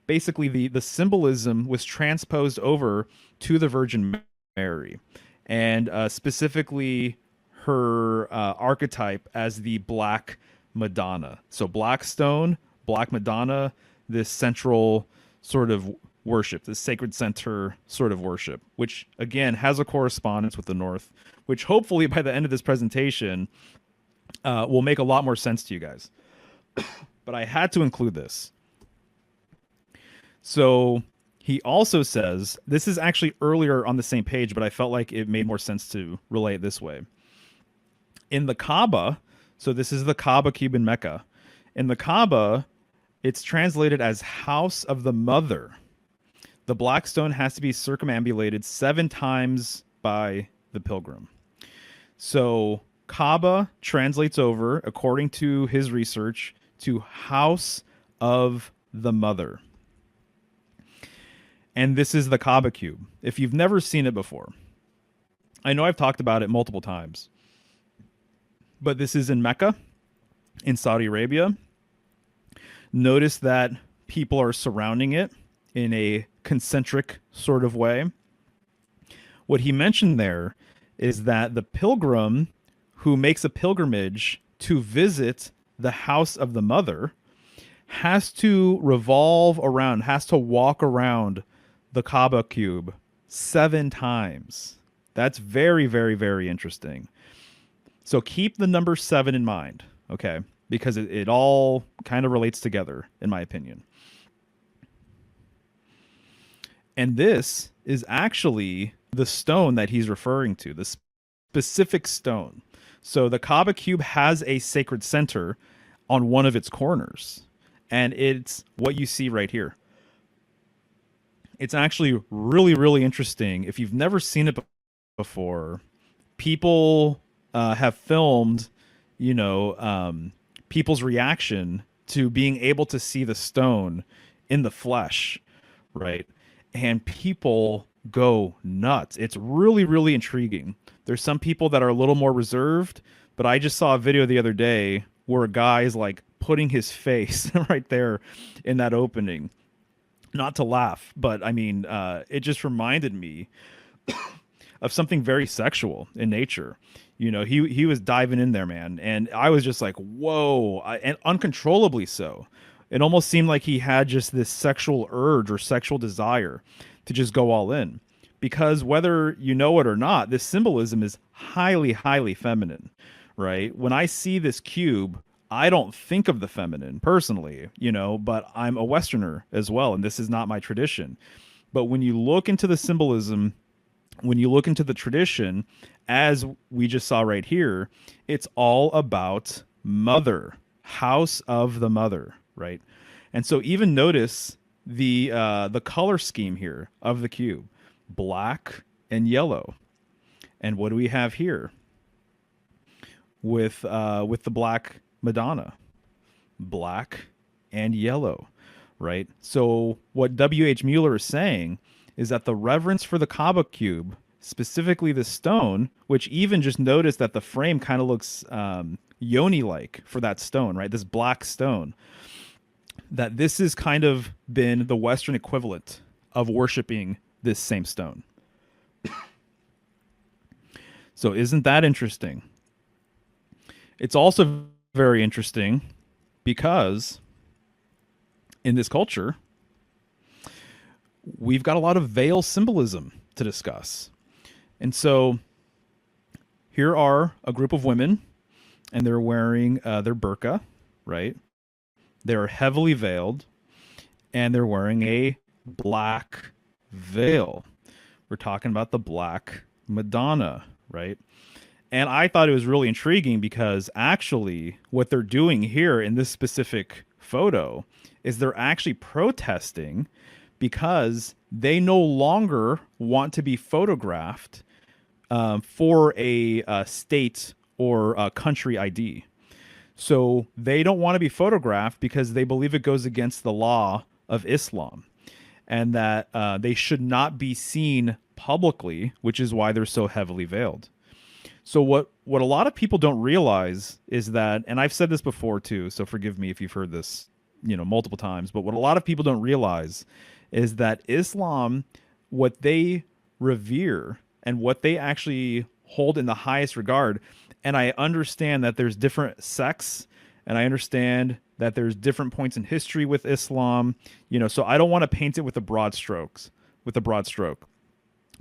basically the symbolism was transposed over to the Virgin Mary, and specifically her archetype as the Black Madonna. So black stone, Black Madonna, this central sort of worship, this sacred center sort of worship, which again has a correspondence with the North, which hopefully by the end of this presentation will make a lot more sense to you guys. But I had to include this. So he also says, this is actually earlier on the same page, but I felt like it made more sense to relay it this way. In the Kaaba, so this is the Kaaba cube in Mecca. In the Kaaba, it's translated as House of the Mother. The black stone has to be circumambulated 7 times by the pilgrim. So Kaaba translates over, according to his research, to House of the Mother. And this is the Kaaba cube. If you've never seen it before, I know I've talked about it multiple times, but this is in Mecca, in Saudi Arabia. Notice that people are surrounding it in a concentric sort of way. What he mentioned there is that the pilgrim who makes a pilgrimage to visit the House of the Mother has to revolve around, has to walk around the Kaaba cube 7 times. That's very, very, very interesting. So keep the number 7 in mind, okay? Because it all kind of relates together, in my opinion. And this is actually the stone that he's referring to, the specific stone. So the Kaaba cube has a sacred center on one of its corners, and it's what you see right here. It's actually really, really interesting. If you've never seen it before, people have filmed, people's reaction to being able to see the stone in the flesh, right? And people go nuts. It's really, really intriguing. There's some people that are a little more reserved, but I just saw a video the other day where a guy is like putting his face right there in that opening. Not to laugh, but I mean, it just reminded me of something very sexual in nature. You know, he was diving in there, man, and I was just like, whoa, and uncontrollably so. It almost seemed like he had just this sexual urge or sexual desire to just go all in. Because whether you know it or not, this symbolism is highly, highly feminine, right? When I see this cube, I don't think of the feminine personally, you know, but I'm a Westerner as well, and this is not my tradition. But when you look into the symbolism, when you look into the tradition, as we just saw right here, it's all about mother, house of the mother, right? And so even notice the color scheme here of the cube, black and yellow. And what do we have here with the black Madonna? Black and yellow, right? So what W.H. Mueller is saying is that the reverence for the Kaaba cube, specifically the stone, which even just notice that the frame kind of looks yoni-like for that stone, right? This black stone, that this has kind of been the Western equivalent of worshiping this same stone. So isn't that interesting? It's also very interesting because in this culture, we've got a lot of veil symbolism to discuss. And so here are a group of women, and they're wearing their burqa, right? They're heavily veiled, and they're wearing a black veil. We're talking about the black Madonna, right? And I thought it was really intriguing because actually what they're doing here in this specific photo is they're actually protesting because they no longer want to be photographed for a state or a country ID. So they don't want to be photographed because they believe it goes against the law of Islam, and that they should not be seen publicly, which is why they're so heavily veiled. So what a lot of people don't realize is that, and I've said this before too, so forgive me if you've heard this, you know, multiple times, but what a lot of people don't realize is that Islam, what they revere and what they actually hold in the highest regard, and I understand that there's different sects, and I understand that there's different points in history with Islam, you know, so I don't want to paint it with a broad stroke.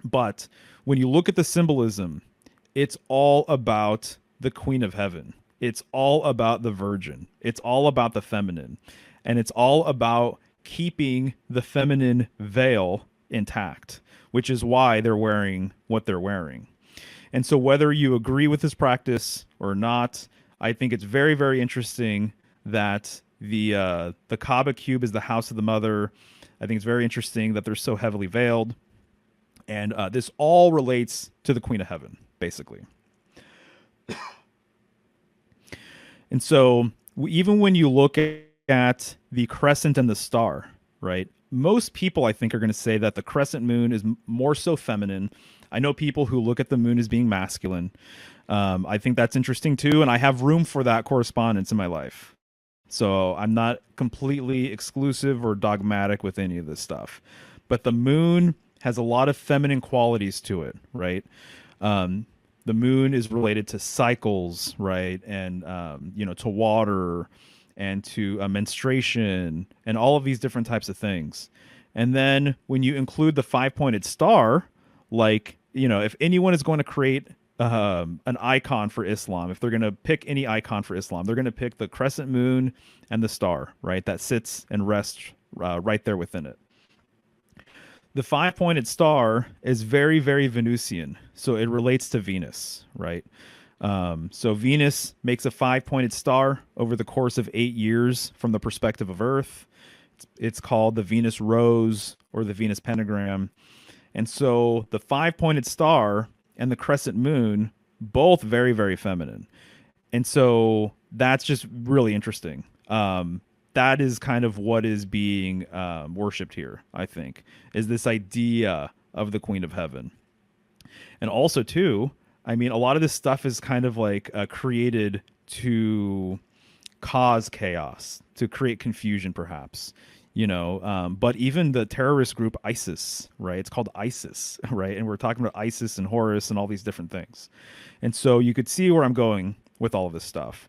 But when you look at the symbolism, it's all about the Queen of Heaven. It's all about the Virgin. It's all about the feminine. And it's all about keeping the feminine veil intact, which is why they're wearing what they're wearing. And so whether you agree with this practice or not, I think it's very, very interesting that the Kaaba cube is the house of the mother. I think it's very interesting that they're so heavily veiled. And this all relates to the Queen of Heaven, basically. And so even when you look at the crescent and the star, right? Most people, I think, are going to say that the crescent moon is more so feminine. I know people who look at the moon as being masculine. I think that's interesting too, and I have room for that correspondence in my life. So I'm not completely exclusive or dogmatic with any of this stuff. But the moon has a lot of feminine qualities to it, right? The moon is related to cycles, right? And, you know, to water and to menstruation and all of these different types of things. And then when you include the five-pointed star, like, you know, if anyone is going to create an icon for Islam, if they're going to pick any icon for Islam, they're going to pick the crescent moon and the star, right? That sits and rests right there within it. The five-pointed star is very, very Venusian, so it relates to Venus, right? So Venus makes a five-pointed star over the course of 8 years from the perspective of Earth. It's called the Venus rose or the Venus pentagram. And so the five-pointed star and the crescent moon, both very, very feminine. And so that's just really interesting. That is kind of what is being worshipped here, I think, is this idea of the Queen of Heaven. And also, too, I mean, a lot of this stuff is kind of like created to cause chaos, to create confusion, perhaps. But even the terrorist group ISIS, right? It's called ISIS, right? And we're talking about Isis and Horus and all these different things. And so you could see where I'm going with all of this stuff.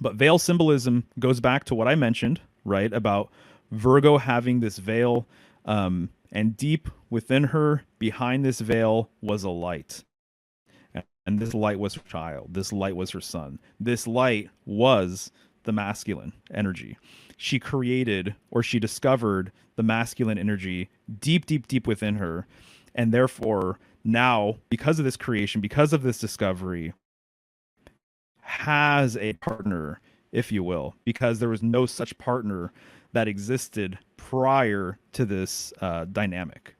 But veil symbolism goes back to what I mentioned, right? About Virgo having this veil, and deep within her, behind this veil, was a light. And this light was her child. This light was her son. This light was the masculine energy. She created, or she discovered, the masculine energy deep, deep, deep within her. And therefore, now, because of this creation, because of this discovery, has a partner, if you will, because there was no such partner that existed prior to this dynamic.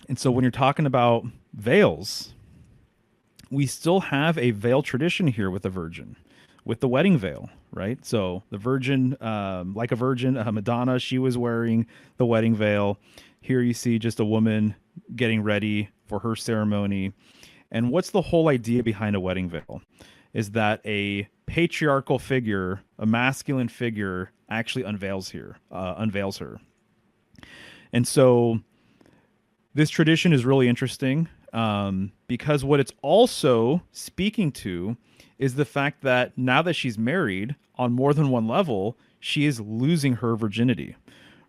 And so when you're talking about veils, we still have a veil tradition here with the Virgin, with the wedding veil, right? So the Virgin, like a virgin, Madonna, she was wearing the wedding veil. Here you see just a woman getting ready for her ceremony. And what's the whole idea behind a wedding veil? Is that a patriarchal figure, a masculine figure, actually unveils her. And so this tradition is really interesting, because what it's also speaking to is the fact that now that she's married on more than one level, she is losing her virginity,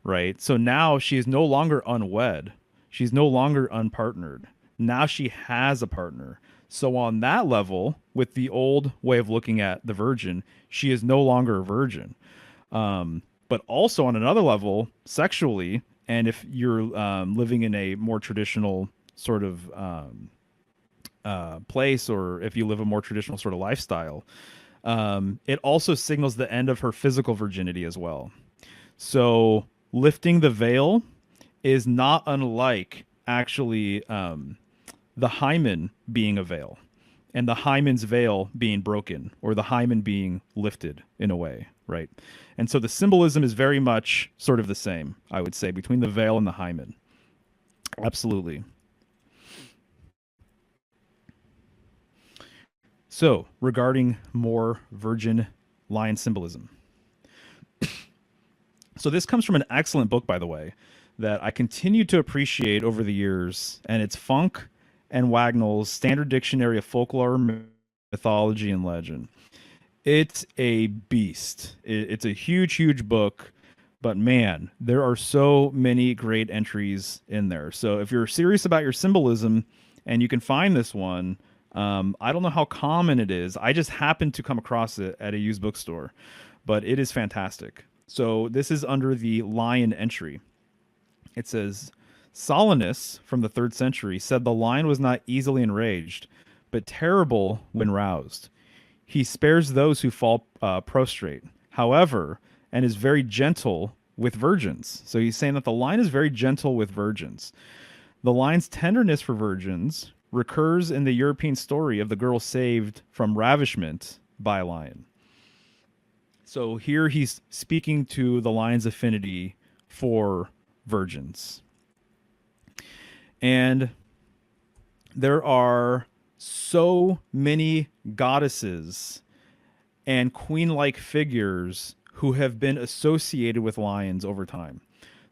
right? So now she is no longer unwed. She's no longer unpartnered. Now she has a partner. So on that level, with the old way of looking at the virgin, she is no longer a virgin. But also on another level, sexually, and if you're living in a more traditional sort of place, or if you live a more traditional sort of lifestyle, it also signals the end of her physical virginity as well. So lifting the veil is not unlike actually the hymen being a veil, and the hymen's veil being broken, or the hymen being lifted in a way, right? And so the symbolism is very much sort of the same, I would say, between the veil and the hymen. Absolutely. So, regarding more virgin lion symbolism. So this comes from an excellent book, by the way, that I continue to appreciate over the years, and it's Funk and Wagnall's Standard Dictionary of Folklore, Mythology, and Legend. It's a beast. It's a huge, huge book, but man, there are so many great entries in there. So if you're serious about your symbolism and you can find this one, I don't know how common it is. I just happened to come across it at a used bookstore, but it is fantastic. So this is under the lion entry. It says, Solinus from the 3rd century said the lion was not easily enraged, but terrible when roused. He spares those who fall prostrate, however, and is very gentle with virgins. So he's saying that the lion is very gentle with virgins. The lion's tenderness for virgins recurs in the European story of the girl saved from ravishment by a lion. So here he's speaking to the lion's affinity for virgins. And there are so many goddesses and queen-like figures who have been associated with lions over time.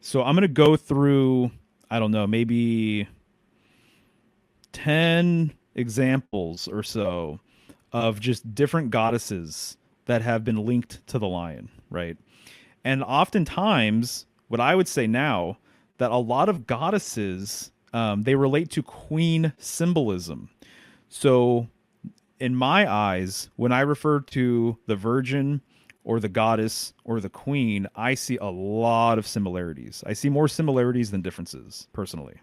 So I'm going to go through, I don't know, maybe 10 examples or so of just different goddesses that have been linked to the lion, right? And oftentimes, what I would say now, that a lot of goddesses, they relate to queen symbolism. So in my eyes, when I refer to the virgin or the goddess or the queen, I see a lot of similarities. I see more similarities than differences, personally.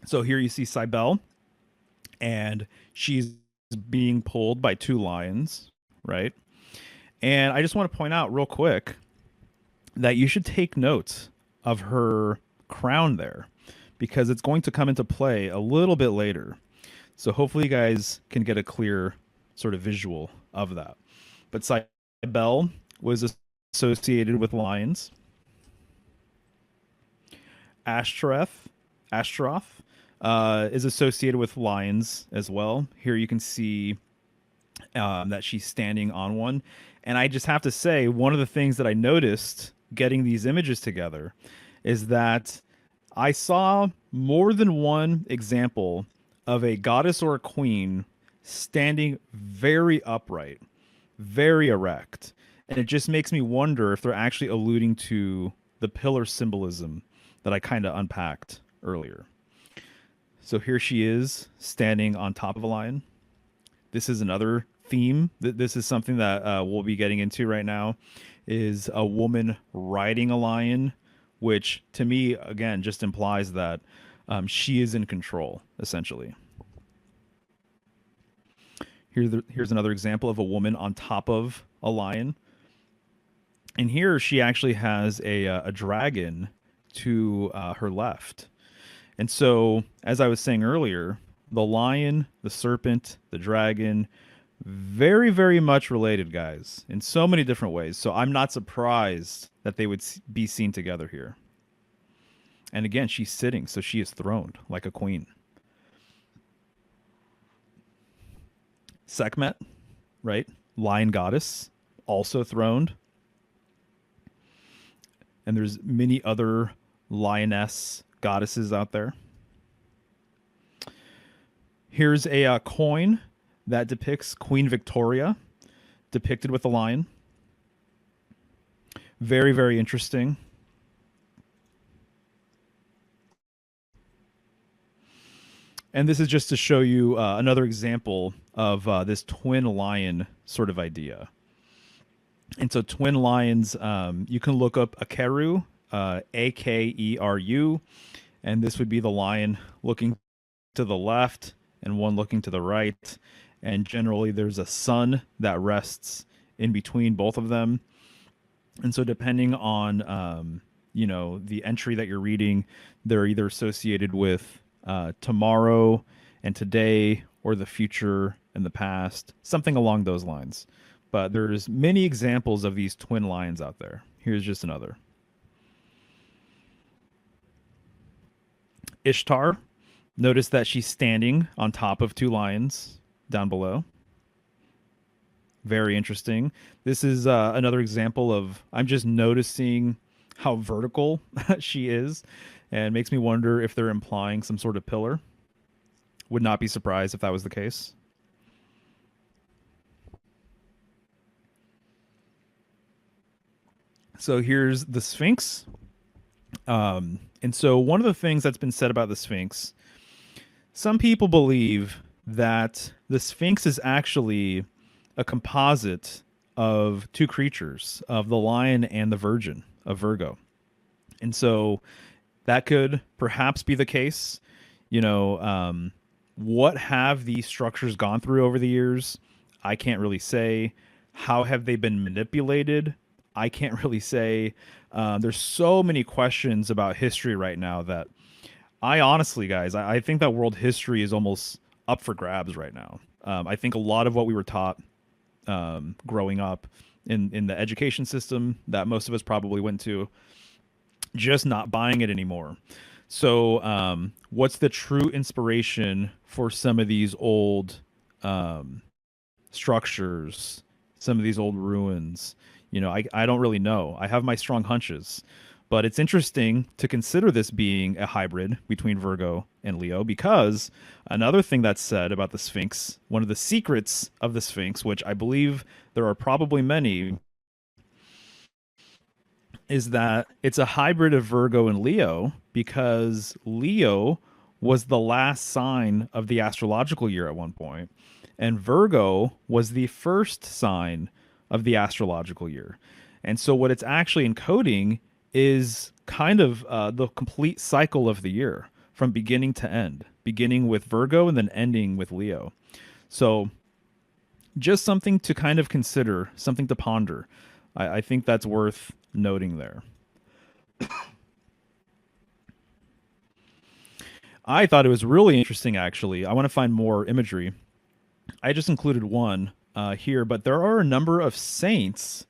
So here you see Cybele, and she's being pulled by 2 lions, right? And I just want to point out real quick that you should take notes of her crown there, because it's going to come into play a little bit later. So hopefully you guys can get a clear sort of visual of that. But Cybele was associated with lions. Ashtaroth is associated with lions as well. Here you can see that she's standing on one. And I just have to say, one of the things that I noticed getting these images together is that I saw more than one example of a goddess or a queen standing very upright, very erect. And it just makes me wonder if they're actually alluding to the pillar symbolism that I kind of unpacked earlier. So here she is standing on top of a lion. This is another theme. This is something that we'll be getting into right now, is a woman riding a lion, which to me, again, just implies that she is in control, essentially. Here's another example of a woman on top of a lion. And here she actually has a dragon to her left. And so, as I was saying earlier, the lion, the serpent, the dragon, very, very much related, guys, in so many different ways. So I'm not surprised that they would be seen together here. And again, she's sitting, so she is throned like a queen. Sekhmet, right? Lion goddess, also throned. And there's many other lioness goddesses out there. Here's a coin that depicts Queen Victoria, depicted with a lion. Very, very interesting. And this is just to show you another example of this twin lion sort of idea. And so twin lions, you can look up Akeru, Akeru, and this would be the lion looking to the left and one looking to the right. And generally there's a sun that rests in between both of them. And so depending on, the entry that you're reading, they're either associated with tomorrow and today, or the future and the past, something along those lines. But there's many examples of these twin lions out there. Here's just another. Ishtar, notice that she's standing on top of two lions down below. Very interesting. This is another example of, I'm just noticing how vertical she is, and makes me wonder if they're implying some sort of pillar. Would not be surprised if that was the case. So here's the Sphinx. And so one of the things that's been said about the Sphinx, some people believe that the Sphinx is actually a composite of two creatures, of the lion and the Virgin, of Virgo. And so that could perhaps be the case. What have these structures gone through over the years? I can't really say. How have they been manipulated? I can't really say. There's so many questions about history right now that I honestly, guys, I think that world history is almost up for grabs right now. I think a lot of what we were taught growing up in the education system that most of us probably went to, just not buying it anymore. So what's the true inspiration for some of these old structures, some of these old ruins? I don't really know. I have my strong hunches, but it's interesting to consider this being a hybrid between Virgo and Leo, because another thing that's said about the Sphinx, one of the secrets of the Sphinx, which I believe there are probably many, is that it's a hybrid of Virgo and Leo, because Leo was the last sign of the astrological year at one point, and Virgo was the first sign of the astrological year. And so what it's actually encoding is kind of the complete cycle of the year from beginning to end, beginning with Virgo and then ending with Leo. So just something to kind of consider, something to ponder. I think that's worth noting there. I thought it was really interesting, actually. I want to find more imagery. I just included one here, but there are a number of saints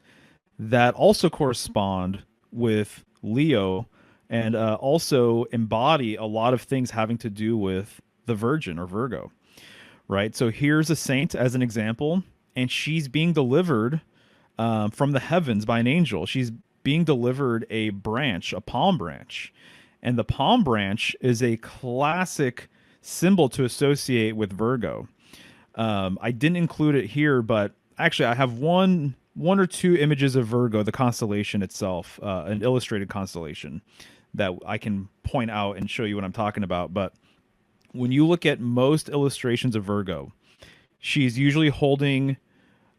that also correspond with Leo and also embody a lot of things having to do with the Virgin or Virgo, right? So here's a saint as an example, and she's being delivered from the heavens by an angel. She's being delivered a branch, a palm branch. And the palm branch is a classic symbol to associate with Virgo. I didn't include it here, but actually, I have one or two images of Virgo, the constellation itself, an illustrated constellation that I can point out and show you what I'm talking about. But when you look at most illustrations of Virgo, she's usually holding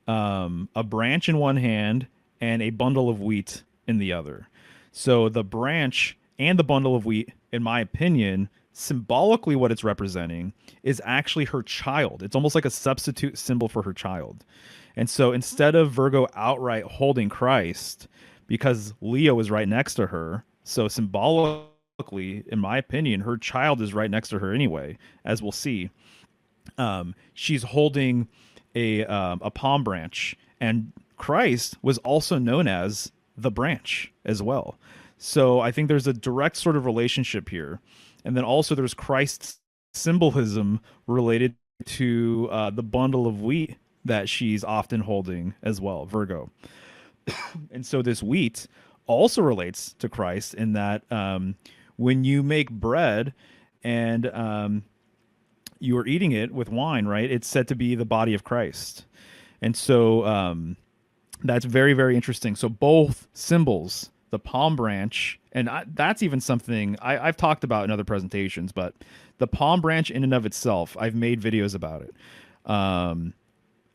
a branch in one hand and a bundle of wheat in the other. So the branch and the bundle of wheat, in my opinion, symbolically what it's representing is actually her child. It's almost like a substitute symbol for her child. And so instead of Virgo outright holding Christ, because Leo is right next to her, so symbolically, in my opinion, her child is right next to her anyway, as we'll see. She's holding a palm branch, and Christ was also known as the branch as well. So I think there's a direct sort of relationship here. And then also there's Christ's symbolism related to the bundle of wheat that she's often holding as well, Virgo. And so this wheat also relates to Christ in that when you make bread and you are eating it with wine, right? It's said to be the body of Christ. And so that's very, very interesting. So both symbols, the palm branch, and that's even something I've talked about in other presentations, but the palm branch in and of itself, I've made videos about it.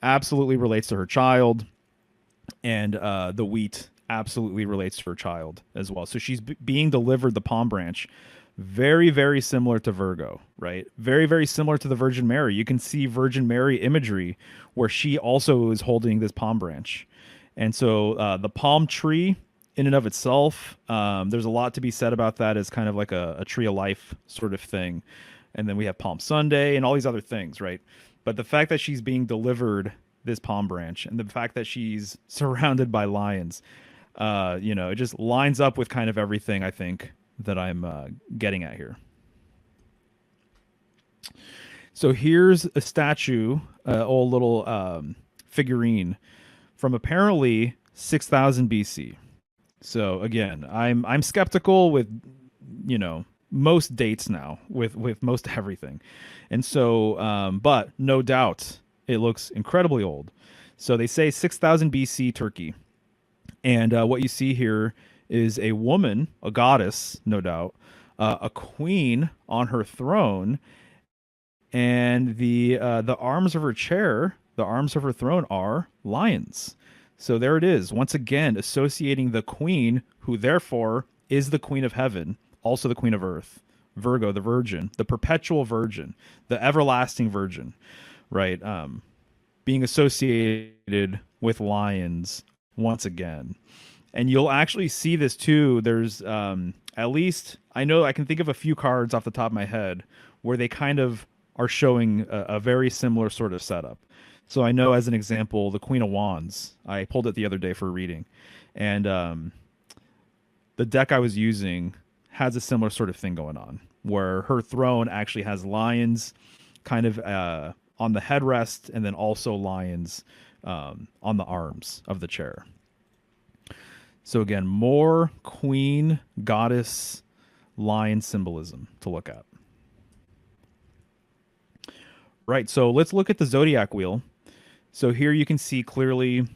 Absolutely relates to her child, and the wheat absolutely relates to her child as well. So she's being delivered the palm branch. Very, very similar to Virgo, right? Very, very similar to the Virgin Mary. You can see Virgin Mary imagery where she also is holding this palm branch. And so the palm tree in and of itself, there's a lot to be said about that as kind of like a tree of life sort of thing. And then we have Palm Sunday and all these other things, right? But the fact that she's being delivered this palm branch and the fact that she's surrounded by lions, it just lines up with kind of everything I think that I'm getting at here. So here's a statue, old little figurine from apparently 6000 BC. So again, I'm skeptical with most dates now with most everything, and so but no doubt it looks incredibly old. So they say 6000 BC Turkey, and what you see here is a woman, a goddess, no doubt, a queen on her throne, and the arms of her chair, the arms of her throne are lions. So there it is, once again associating the queen, who therefore is the queen of heaven, also the queen of earth, Virgo, the virgin, the perpetual virgin, the everlasting virgin, right? Being associated with lions once again. And you'll actually see this too. There's at least, I know I can think of a few cards off the top of my head where they kind of are showing a very similar sort of setup. So I know, as an example, the Queen of Wands. I pulled it the other day for a reading. And the deck I was using has a similar sort of thing going on, where her throne actually has lions kind of on the headrest and then also lions on the arms of the chair. So again, more queen, goddess, lion symbolism to look at. Right, so let's look at the zodiac wheel. So here you can see clearly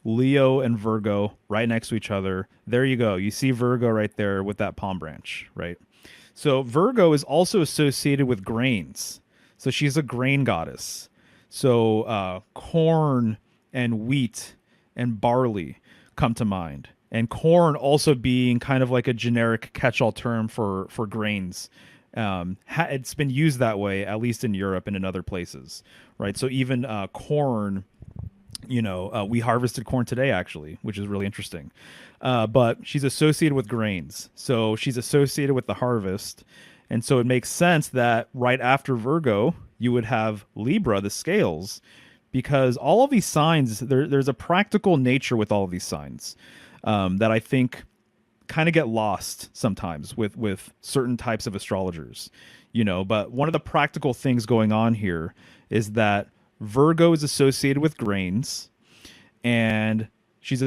Leo and Virgo right next to each other. There you go. You see Virgo right there with that palm branch, right? So Virgo is also associated with grains. So she's a grain goddess. So corn and wheat and barley come to mind. And corn also being kind of like a generic catch-all term for grains. It's been used that way, at least in Europe and in other places, right? So even corn, we harvested corn today, actually, which is really interesting. But she's associated with grains. So she's associated with the harvest. And so it makes sense that right after Virgo, you would have Libra, the scales, because all of these signs, there's a practical nature with all of these signs that I think kind of get lost sometimes with certain types of astrologers, but one of the practical things going on here is that Virgo is associated with grains, and she's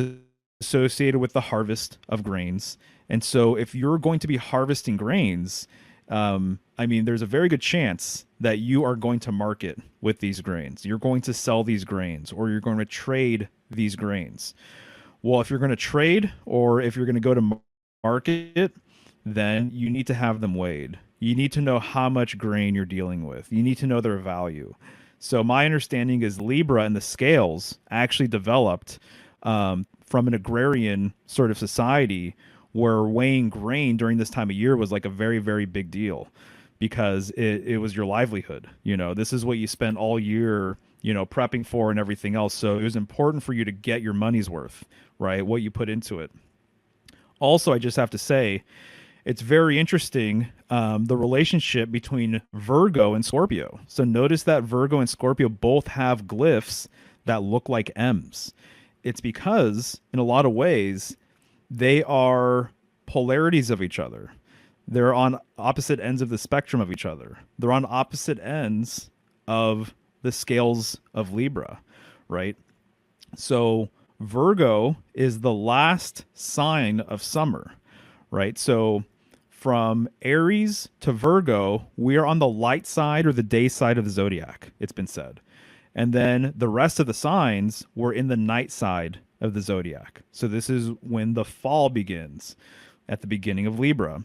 associated with the harvest of grains. And so if you're going to be harvesting grains, I mean, there's a very good chance that you are going to market with these grains. You're going to sell these grains, or you're going to trade these grains. Well, if you're going to trade, or if you're going to go to market, then you need to have them weighed. You need to know how much grain you're dealing with. You need to know their value. So my understanding is Libra and the scales actually developed from an agrarian sort of society where weighing grain during this time of year was like a very, very big deal, because it was your livelihood. This is what you spent all year, prepping for and everything else. So it was important for you to get your money's worth, right? What you put into it. Also, I just have to say, it's very interesting, the relationship between Virgo and Scorpio. So notice that Virgo and Scorpio both have glyphs that look like M's. It's because, in a lot of ways, they are polarities of each other. They're on opposite ends of the spectrum of each other. They're on opposite ends of the scales of Libra, right? So Virgo is the last sign of summer, right? So from Aries to Virgo, we are on the light side or the day side of the zodiac, it's been said. And then the rest of the signs were in the night side of the zodiac. So this is when the fall begins, at the beginning of Libra.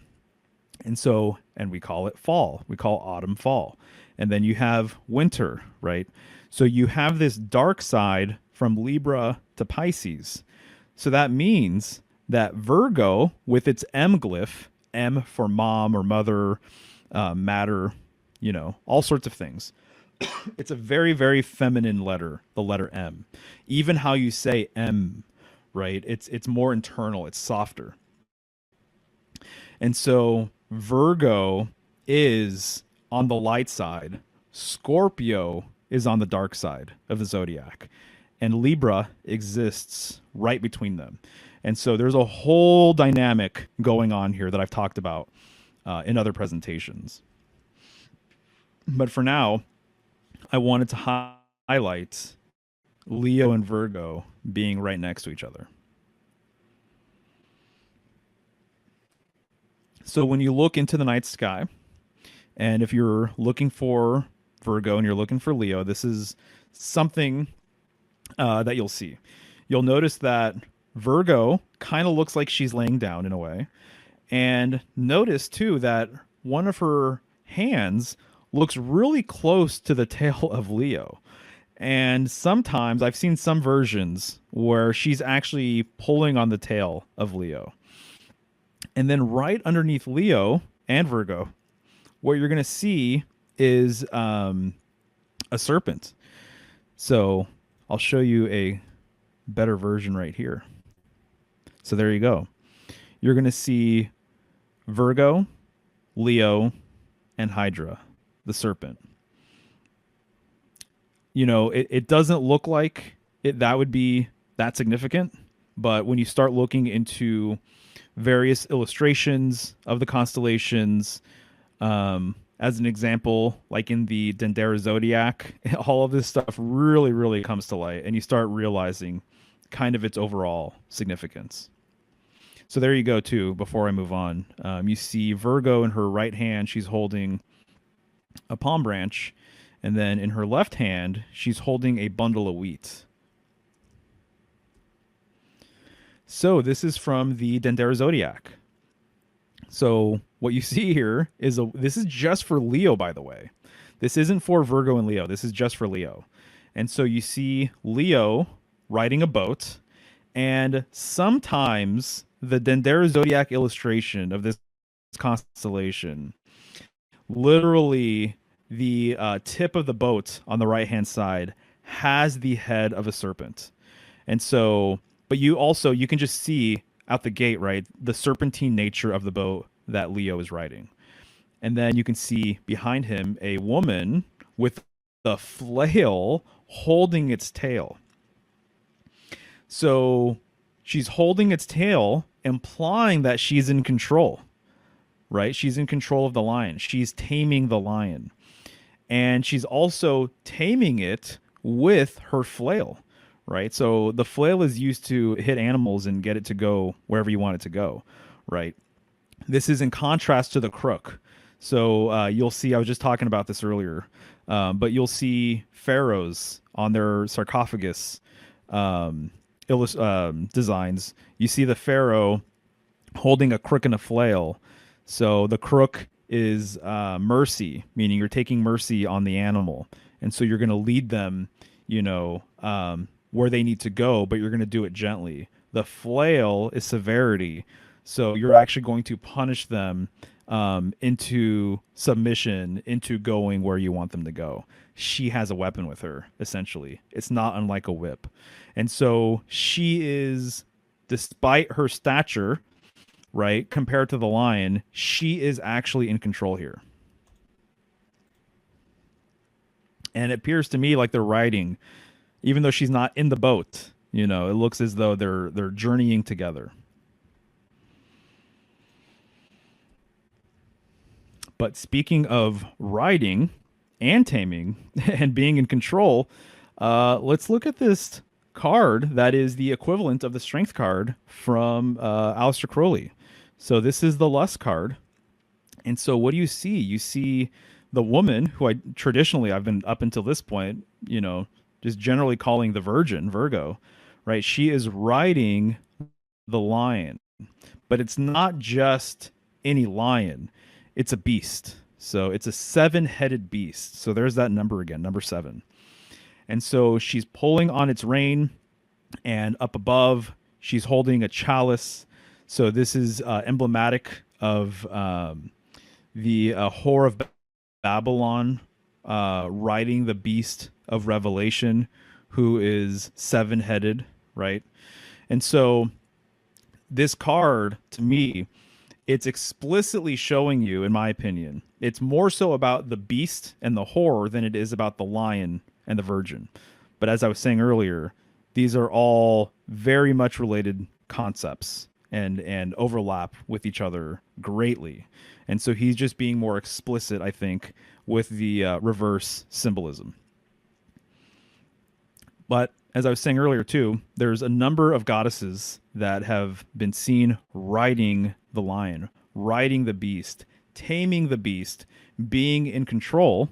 And we call it fall. We call autumn fall. And then you have winter, right? So you have this dark side from Libra to Pisces. So that means that Virgo, with its M glyph, M for mom or mother, matter, all sorts of things. It's a very, very feminine letter, the letter M. Even how you say M, right? It's more internal, it's softer. And so Virgo is on the light side. Scorpio is on the dark side of the zodiac. And Libra exists right between them. And so there's a whole dynamic going on here that I've talked about in other presentations. But for now, I wanted to highlight Leo and Virgo being right next to each other. So when you look into the night sky, and if you're looking for Virgo and you're looking for Leo, this is something that you'll see. You'll notice that Virgo kind of looks like she's laying down in a way. And notice, too, that one of her hands looks really close to the tail of Leo. And sometimes I've seen some versions where she's actually pulling on the tail of Leo. And then right underneath Leo and Virgo, what you're going to see is a serpent. So I'll show you a better version right here. So there you go. You're going to see Virgo, Leo, and Hydra, the serpent. It doesn't look like that would be that significant, but when you start looking into various illustrations of the constellations, as an example, like in the Dendera Zodiac, all of this stuff really, really comes to light, and you start realizing kind of its overall significance. So there you go, too, before I move on. You see Virgo in her right hand, she's holding a palm branch, and then in her left hand, she's holding a bundle of wheat. So this is from the Dendera Zodiac. So what you see here is this is just for Leo, by the way. This isn't for Virgo and Leo. This is just for Leo. And so you see Leo riding a boat, and sometimes the Dendera Zodiac illustration of this constellation, literally the tip of the boat on the right-hand side has the head of a serpent. And so, but you can just see out the gate, right, the serpentine nature of the boat that Leo is riding. And then you can see behind him a woman with the flail holding its tail. So she's holding its tail, implying that she's in control, right? She's in control of the lion. She's taming the lion. And she's also taming it with her flail, right? So the flail is used to hit animals and get it to go wherever you want it to go, right? This is in contrast to the crook. So you'll see, I was just talking about this earlier, but you'll see pharaohs on their sarcophagus designs. You see the pharaoh holding a crook and a flail. So the crook is mercy, meaning you're taking mercy on the animal. And so you're going to lead them, where they need to go, but you're going to do it gently. The flail is severity. So you're actually going to punish them into submission, into going where you want them to go. She has a weapon with her, essentially. It's not unlike a whip. And so she is, despite her stature, right, compared to the lion, she is actually in control here. And it appears to me like they're riding, even though she's not in the boat. It looks as though they're journeying together. But speaking of riding and taming and being in control, let's look at this card that is the equivalent of the strength card from Aleister Crowley. So this is the lust card. And so what do you see? You see the woman who I've been up until this point, just generally calling the Virgin, Virgo, right? She is riding the lion, but it's not just any lion. It's a beast. So it's a 7-headed beast. So there's that number again, number 7. And so she's pulling on its rein, and up above, she's holding a chalice. So this is emblematic of the whore of Babylon riding the beast of Revelation, who is 7-headed, right? And so this card, to me, it's explicitly showing you, in my opinion, it's more so about the beast and the whore than it is about the lion and the virgin. But as I was saying earlier, these are all very much related concepts and overlap with each other greatly. And so he's just being more explicit, I think, with the reverse symbolism. But as I was saying earlier too, there's a number of goddesses that have been seen riding the lion, riding the beast, taming the beast, being in control.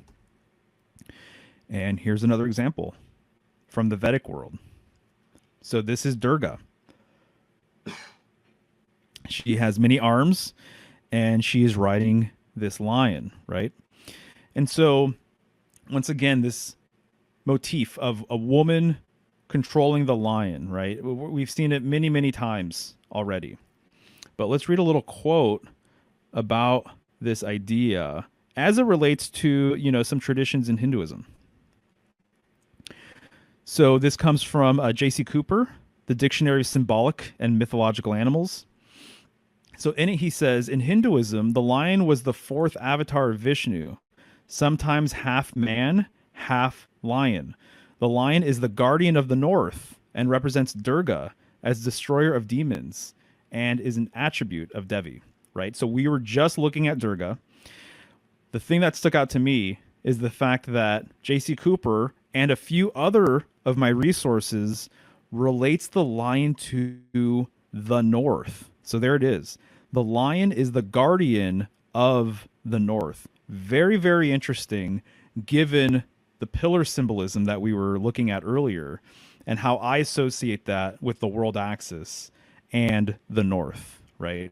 And here's another example from the Vedic world. So this is Durga. She has many arms, and she is riding this lion, right? And so, once again, this motif of a woman controlling the lion, right? We've seen it many, many times already. But let's read a little quote about this idea as it relates to, some traditions in Hinduism. So this comes from J.C. Cooper, the Dictionary of Symbolic and Mythological Animals. So in it, he says, in Hinduism, the lion was the 4th avatar of Vishnu, sometimes half man, half lion. The lion is the guardian of the north and represents Durga as destroyer of demons and is an attribute of Devi, right? So we were just looking at Durga. The thing that stuck out to me is the fact that J.C. Cooper and a few other of my resources relates the lion to the north. So there it is. The lion is the guardian of the north. Very, very interesting, given the pillar symbolism that we were looking at earlier and how I associate that with the world axis and the north, right?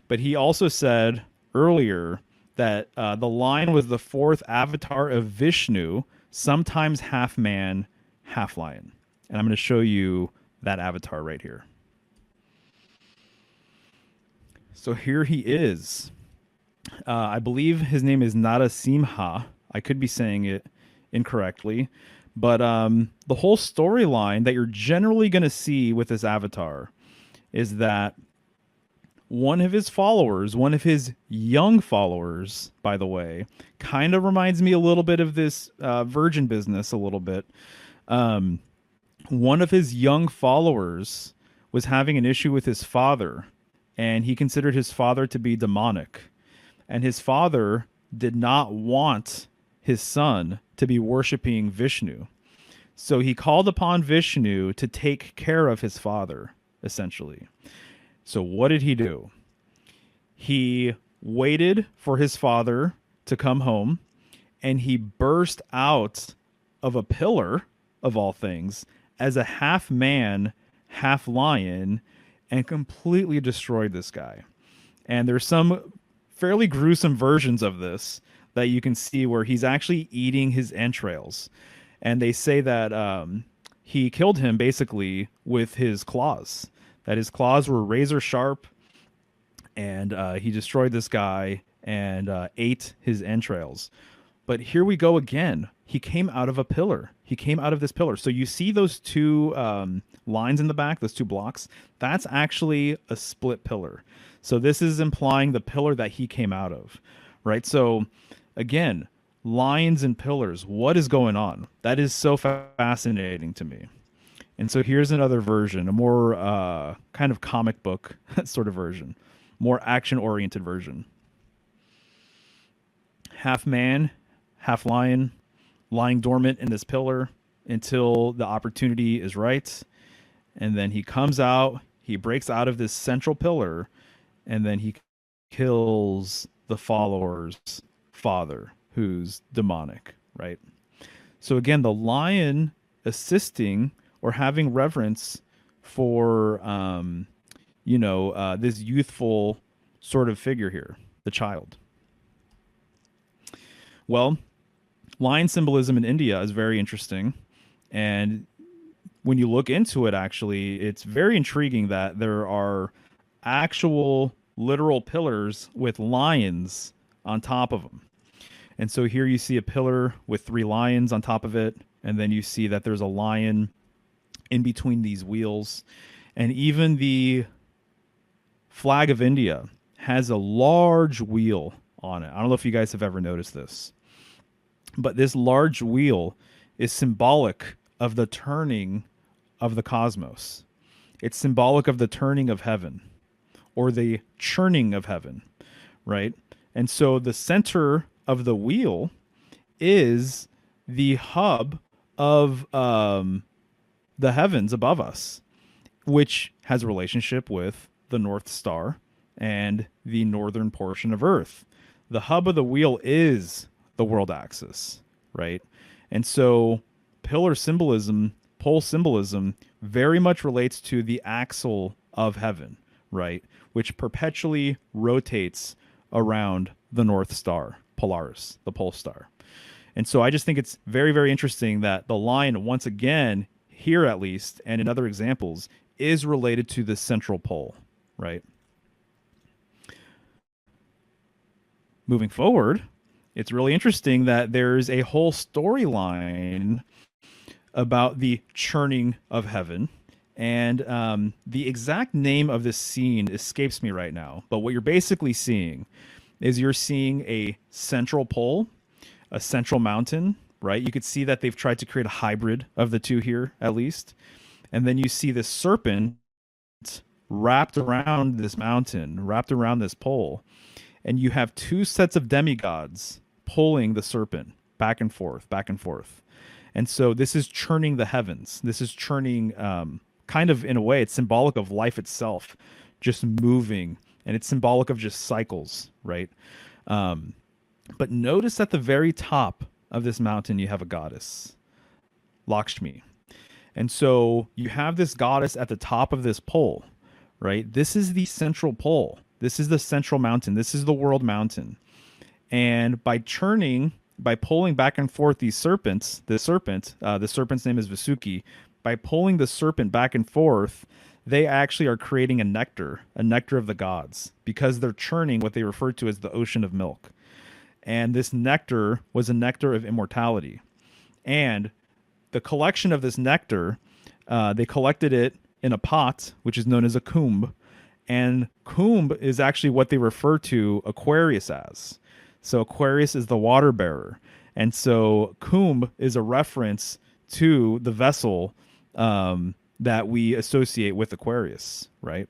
But he also said earlier that the lion was the 4th avatar of Vishnu, sometimes half man, half lion. And I'm going to show you that avatar right here. So here he is. I believe his name is Narasimha. I could be saying it incorrectly. But the whole storyline that you're generally going to see with this avatar is that one of his followers, one of his young followers, by the way, kind of reminds me a little bit of this virgin business, a little bit. Um, One of his young followers was having an issue with his father, and he considered his father to be demonic. And his father did not want his son to be worshiping Vishnu. So he called upon Vishnu to take care of his father, essentially. So what did he do? He waited for his father to come home, and he burst out of a pillar, of all things, as a half man, half lion, and completely destroyed this guy. And there's some fairly gruesome versions of this that you can see where he's actually eating his entrails. And they say that he killed him basically with his claws, that his claws were razor sharp, and he destroyed this guy and ate his entrails. But here we go again. He came out of a pillar. He came out of this pillar. So you see those two lines in the back, those two blocks? That's actually a split pillar. So this is implying the pillar that he came out of, right? So again, lines and pillars. What is going on? That is so fascinating to me. And so here's another version, a more kind of comic book sort of version, more action-oriented version. Half man, half lion, lying dormant in this pillar until the opportunity is right. And then he comes out, he breaks out of this central pillar, and then he kills the follower's father, who's demonic, right? So again, the lion assisting or having reverence for, this youthful sort of figure here, the child. Well, lion symbolism in India is very interesting. And when you look into it, actually, it's very intriguing that there are actual literal pillars with lions on top of them. And so here you see a pillar with 3 lions on top of it. And then you see that there's a lion in between these wheels. And even the flag of India has a large wheel on it. I don't know if you guys have ever noticed this, but this large wheel is symbolic of the turning of the cosmos. It's symbolic of the turning of heaven, or the churning of heaven, right? And so the center of the wheel is the hub of the heavens above us, which has a relationship with the North Star and the northern portion of Earth. The hub of the wheel is the world axis, right? And so pillar symbolism, pole symbolism, very much relates to the axle of heaven, right? Which perpetually rotates around the North Star, Polaris, the pole star. And so I just think it's very, very interesting that the line, once again, here at least, and in other examples, is related to the central pole, right? Moving forward, it's really interesting that there's a whole storyline about the churning of heaven. And the exact name of this scene escapes me right now. But what you're basically seeing is you're seeing a central pole, a central mountain, right? You could see that they've tried to create a hybrid of the two here, at least. And then you see this serpent wrapped around this mountain, wrapped around this pole. And you have 2 sets of demigods pulling the serpent back and forth, back and forth. And so this is churning the heavens. This is churning, kind of in a way, it's symbolic of life itself, just moving. And it's symbolic of just cycles, right? But notice at the very top of this mountain, you have a goddess, Lakshmi. And so you have this goddess at the top of this pole, right? This is the central pole. This is the central mountain. This is the world mountain. And by churning, by pulling back and forth these serpents, the serpent's name is Vasuki. By pulling the serpent back and forth, they actually are creating a nectar of the gods, because they're churning what they refer to as the ocean of milk. And this nectar was a nectar of immortality. And the collection of this nectar, they collected it in a pot, which is known as a kumbh. And Kumb is actually what they refer to Aquarius as. So Aquarius is the water bearer. And so Kumb is a reference to the vessel that we associate with Aquarius, right?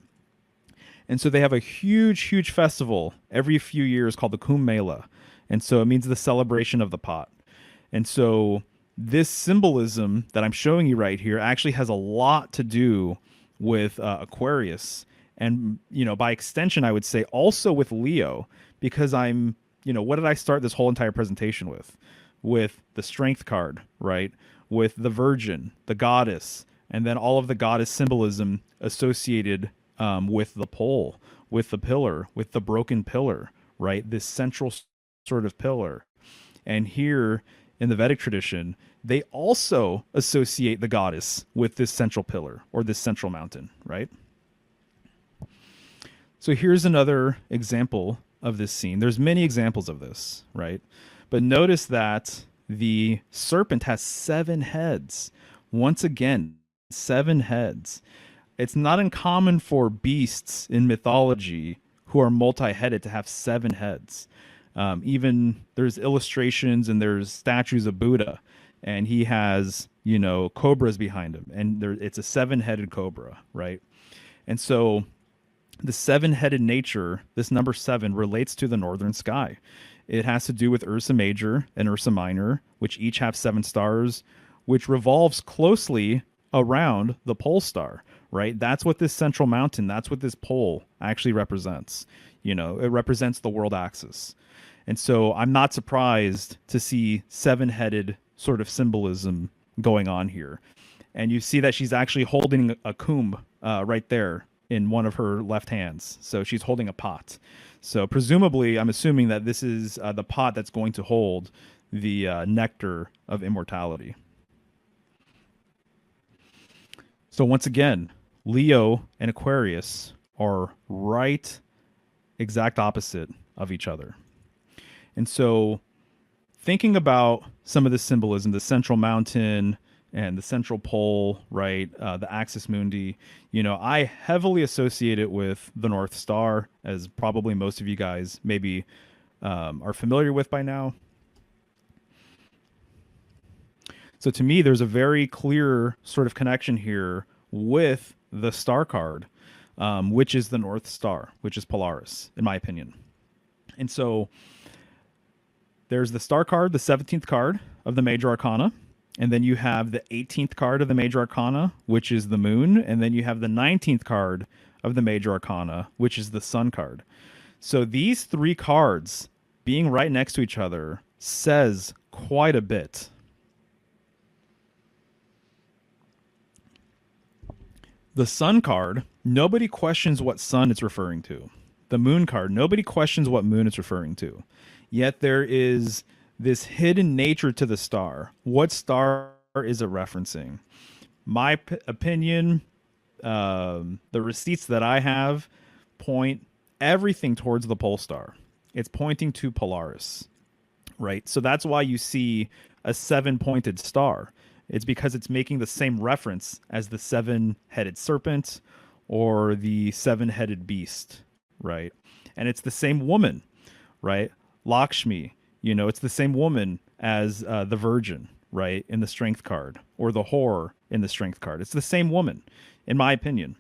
And so they have a huge, huge festival every few years called the Kumbh Mela. And so it means the celebration of the pot. And so this symbolism that I'm showing you right here actually has a lot to do with Aquarius. And, by extension, I would say also with Leo, because what did I start this whole entire presentation with? With the strength card, right? With the virgin, the goddess, and then all of the goddess symbolism associated with the pole, with the pillar, with the broken pillar, right? This central sort of pillar. And here in the Vedic tradition, they also associate the goddess with this central pillar or this central mountain, right? So here's another example of this scene. There's many examples of this, right? But notice that the serpent has 7 heads. Once again, 7 heads. It's not uncommon for beasts in mythology who are multi-headed to have 7 heads. Even there's illustrations and there's statues of Buddha, and he has, cobras behind him, and it's a 7-headed cobra, right? And so the 7-headed nature, this number 7, relates to the northern sky. It has to do with Ursa Major and Ursa Minor, which each have 7 stars, which revolves closely around the pole star, right? That's what this central mountain, that's what this pole actually represents. It represents the world axis. And so I'm not surprised to see 7-headed sort of symbolism going on here. And you see that she's actually holding a kumbh right there in one of her left hands. So she's holding a pot. So presumably, I'm assuming that this is the pot that's going to hold the nectar of immortality. So once again, Leo and Aquarius are right exact opposite of each other. And so thinking about some of the symbolism, the central mountain and the central pole, right, the axis mundi, I heavily associate it with the North Star, as probably most of you guys maybe are familiar with by now. So to me, there's a very clear sort of connection here with the star card, which is the North Star, which is Polaris, in my opinion. And so there's the star card, the 17th card of the major arcana. And then you have the 18th card of the major arcana, which is the moon. And then you have the 19th card of the major arcana, which is the sun card. So these 3 cards being right next to each other says quite a bit. The sun card, nobody questions what sun it's referring to. The moon card, nobody questions what moon it's referring to. Yet there is this hidden nature to the star. What star is it referencing? My opinion, the receipts that I have point everything towards the pole star. It's pointing to Polaris, right? So that's why you see a 7-pointed star. It's because it's making the same reference as the 7-headed serpent or the 7-headed beast, right? And it's the same woman, right? Lakshmi, it's the same woman as the virgin, right, in the strength card, or the whore in the strength card. It's the same woman, in my opinion.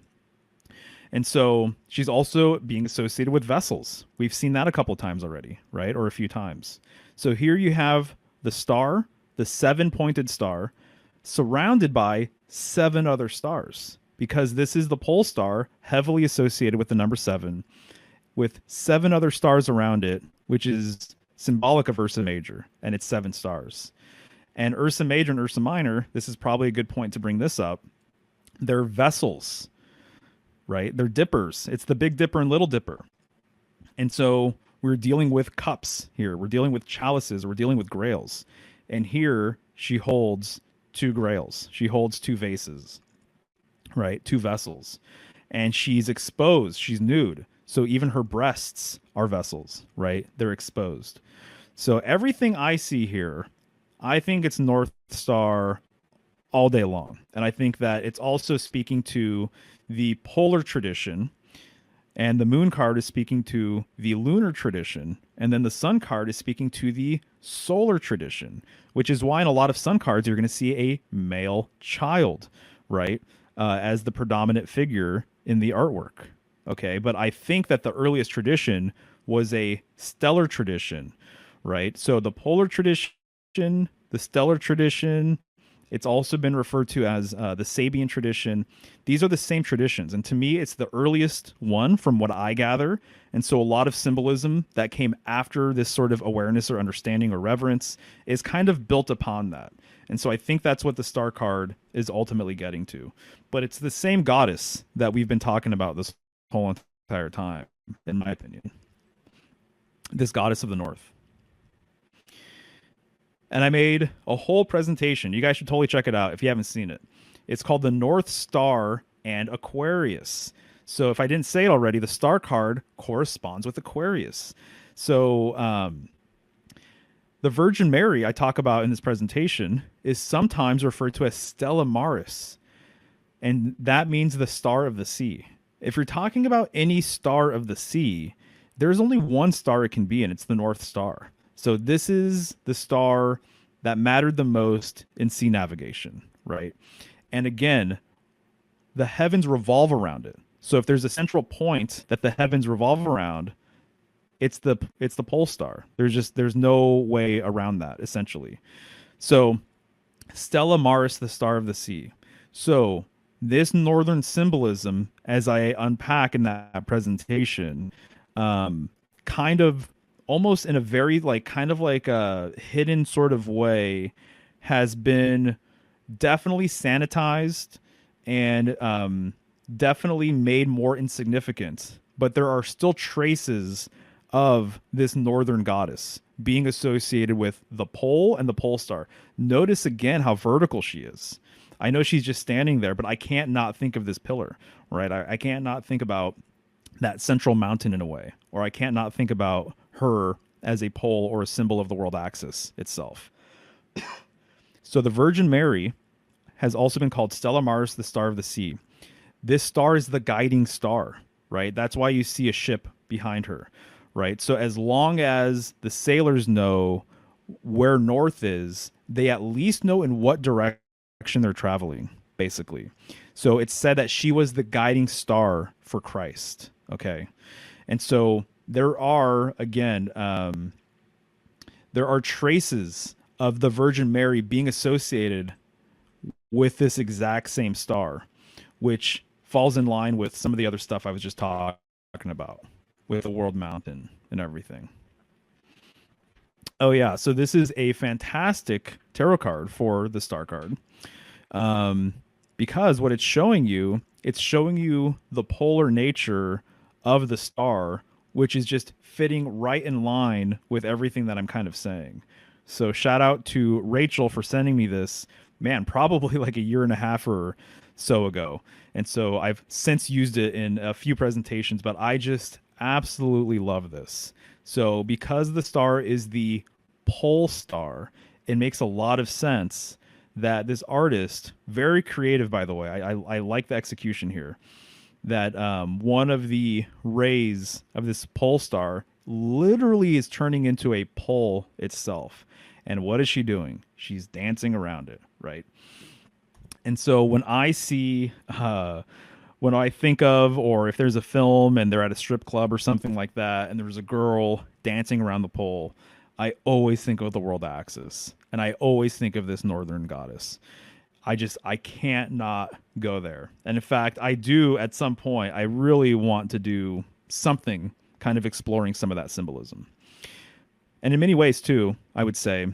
And so she's also being associated with vessels. We've seen that a couple times already, right, or a few times. So here you have the star, the 7-pointed star, surrounded by 7 other stars, because this is the pole star heavily associated with the number 7, with 7 other stars around it, which is symbolic of Ursa Major, and it's 7 stars. And Ursa Major and Ursa Minor, this is probably a good point to bring this up, they're vessels, right? They're dippers. It's the Big Dipper and Little Dipper. And so we're dealing with cups here. We're dealing with chalices. We're dealing with grails. And here she holds 2 grails. She holds 2 vases, right? 2 vessels. And she's exposed. She's nude. So even her breasts are vessels, right? They're exposed. So everything I see here, I think it's North Star all day long. And I think that it's also speaking to the polar tradition And the moon card is speaking to the lunar tradition. And then the sun card is speaking to the solar tradition, which is why in a lot of sun cards, you're going to see a male child, right? As the predominant figure in the artwork. Okay. But I think that the earliest tradition was a stellar tradition, right? So the polar tradition, the stellar tradition, it's also been referred to as the Sabian tradition. These are the same traditions. And to me, it's the earliest one from what I gather. And so a lot of symbolism that came after this sort of awareness or understanding or reverence is kind of built upon that. And so I think that's what the star card is ultimately getting to. But it's the same goddess that we've been talking about this whole entire time, in my opinion. This goddess of the north. And I made a whole presentation. You guys should totally check it out if you haven't seen it. It's called the North Star and Aquarius. So if I didn't say it already, the star card corresponds with Aquarius. So the Virgin Mary I talk about in this presentation is sometimes referred to as Stella Maris, and that means the star of the sea. If you're talking about any star of the sea, there's only one star it can be, and it's the North Star. So this is the star that mattered the most in sea navigation, right? And again, the heavens revolve around it. So if there's a central point that the heavens revolve around, it's the pole star. There's no way around that, essentially. So Stella Maris, the star of the sea. So this northern symbolism, as I unpack in that presentation, kind of almost in a very kind of like a hidden sort of way, has been definitely sanitized and definitely made more insignificant. But there are still traces of this northern goddess being associated with the pole and the pole star. Notice again how vertical she is. I know she's just standing there, but I can't not think of this pillar, right? I can't not think about that central mountain in a way, or I can't not think about her as a pole or a symbol of the world axis itself. So the Virgin Mary has also been called Stella Maris, the star of the sea. This star is the guiding star, right? That's why you see a ship behind her, right? So as long as the sailors know where north is, they at least know in what direction they're traveling, basically. So it's said that she was the guiding star for Christ, okay? And so there are, again, there are traces of the Virgin Mary being associated with this exact same star, which falls in line with some of the other stuff I was just talking about with the world mountain and everything. Oh yeah, so this is a fantastic tarot card for the star card, because what it's showing you the polar nature of the star, which is just fitting right in line with everything that I'm kind of saying. So shout out to Rachel for sending me this, man, probably like a year and a half or so ago. And so I've since used it in a few presentations, but I just absolutely love this. So because the star is the pole star, it makes a lot of sense that this artist, very creative, by the way, I like the execution here, that one of the rays of this pole star literally is turning into a pole itself. And what is she doing? She's dancing around it, right? And so when I see, when I think of, or if there's a film and they're at a strip club or something like that, and there's a girl dancing around the pole, I always think of the world axis. And I always think of this northern goddess. I can't not go there. And in fact, I do at some point, I really want to do something kind of exploring some of that symbolism. And in many ways too, I would say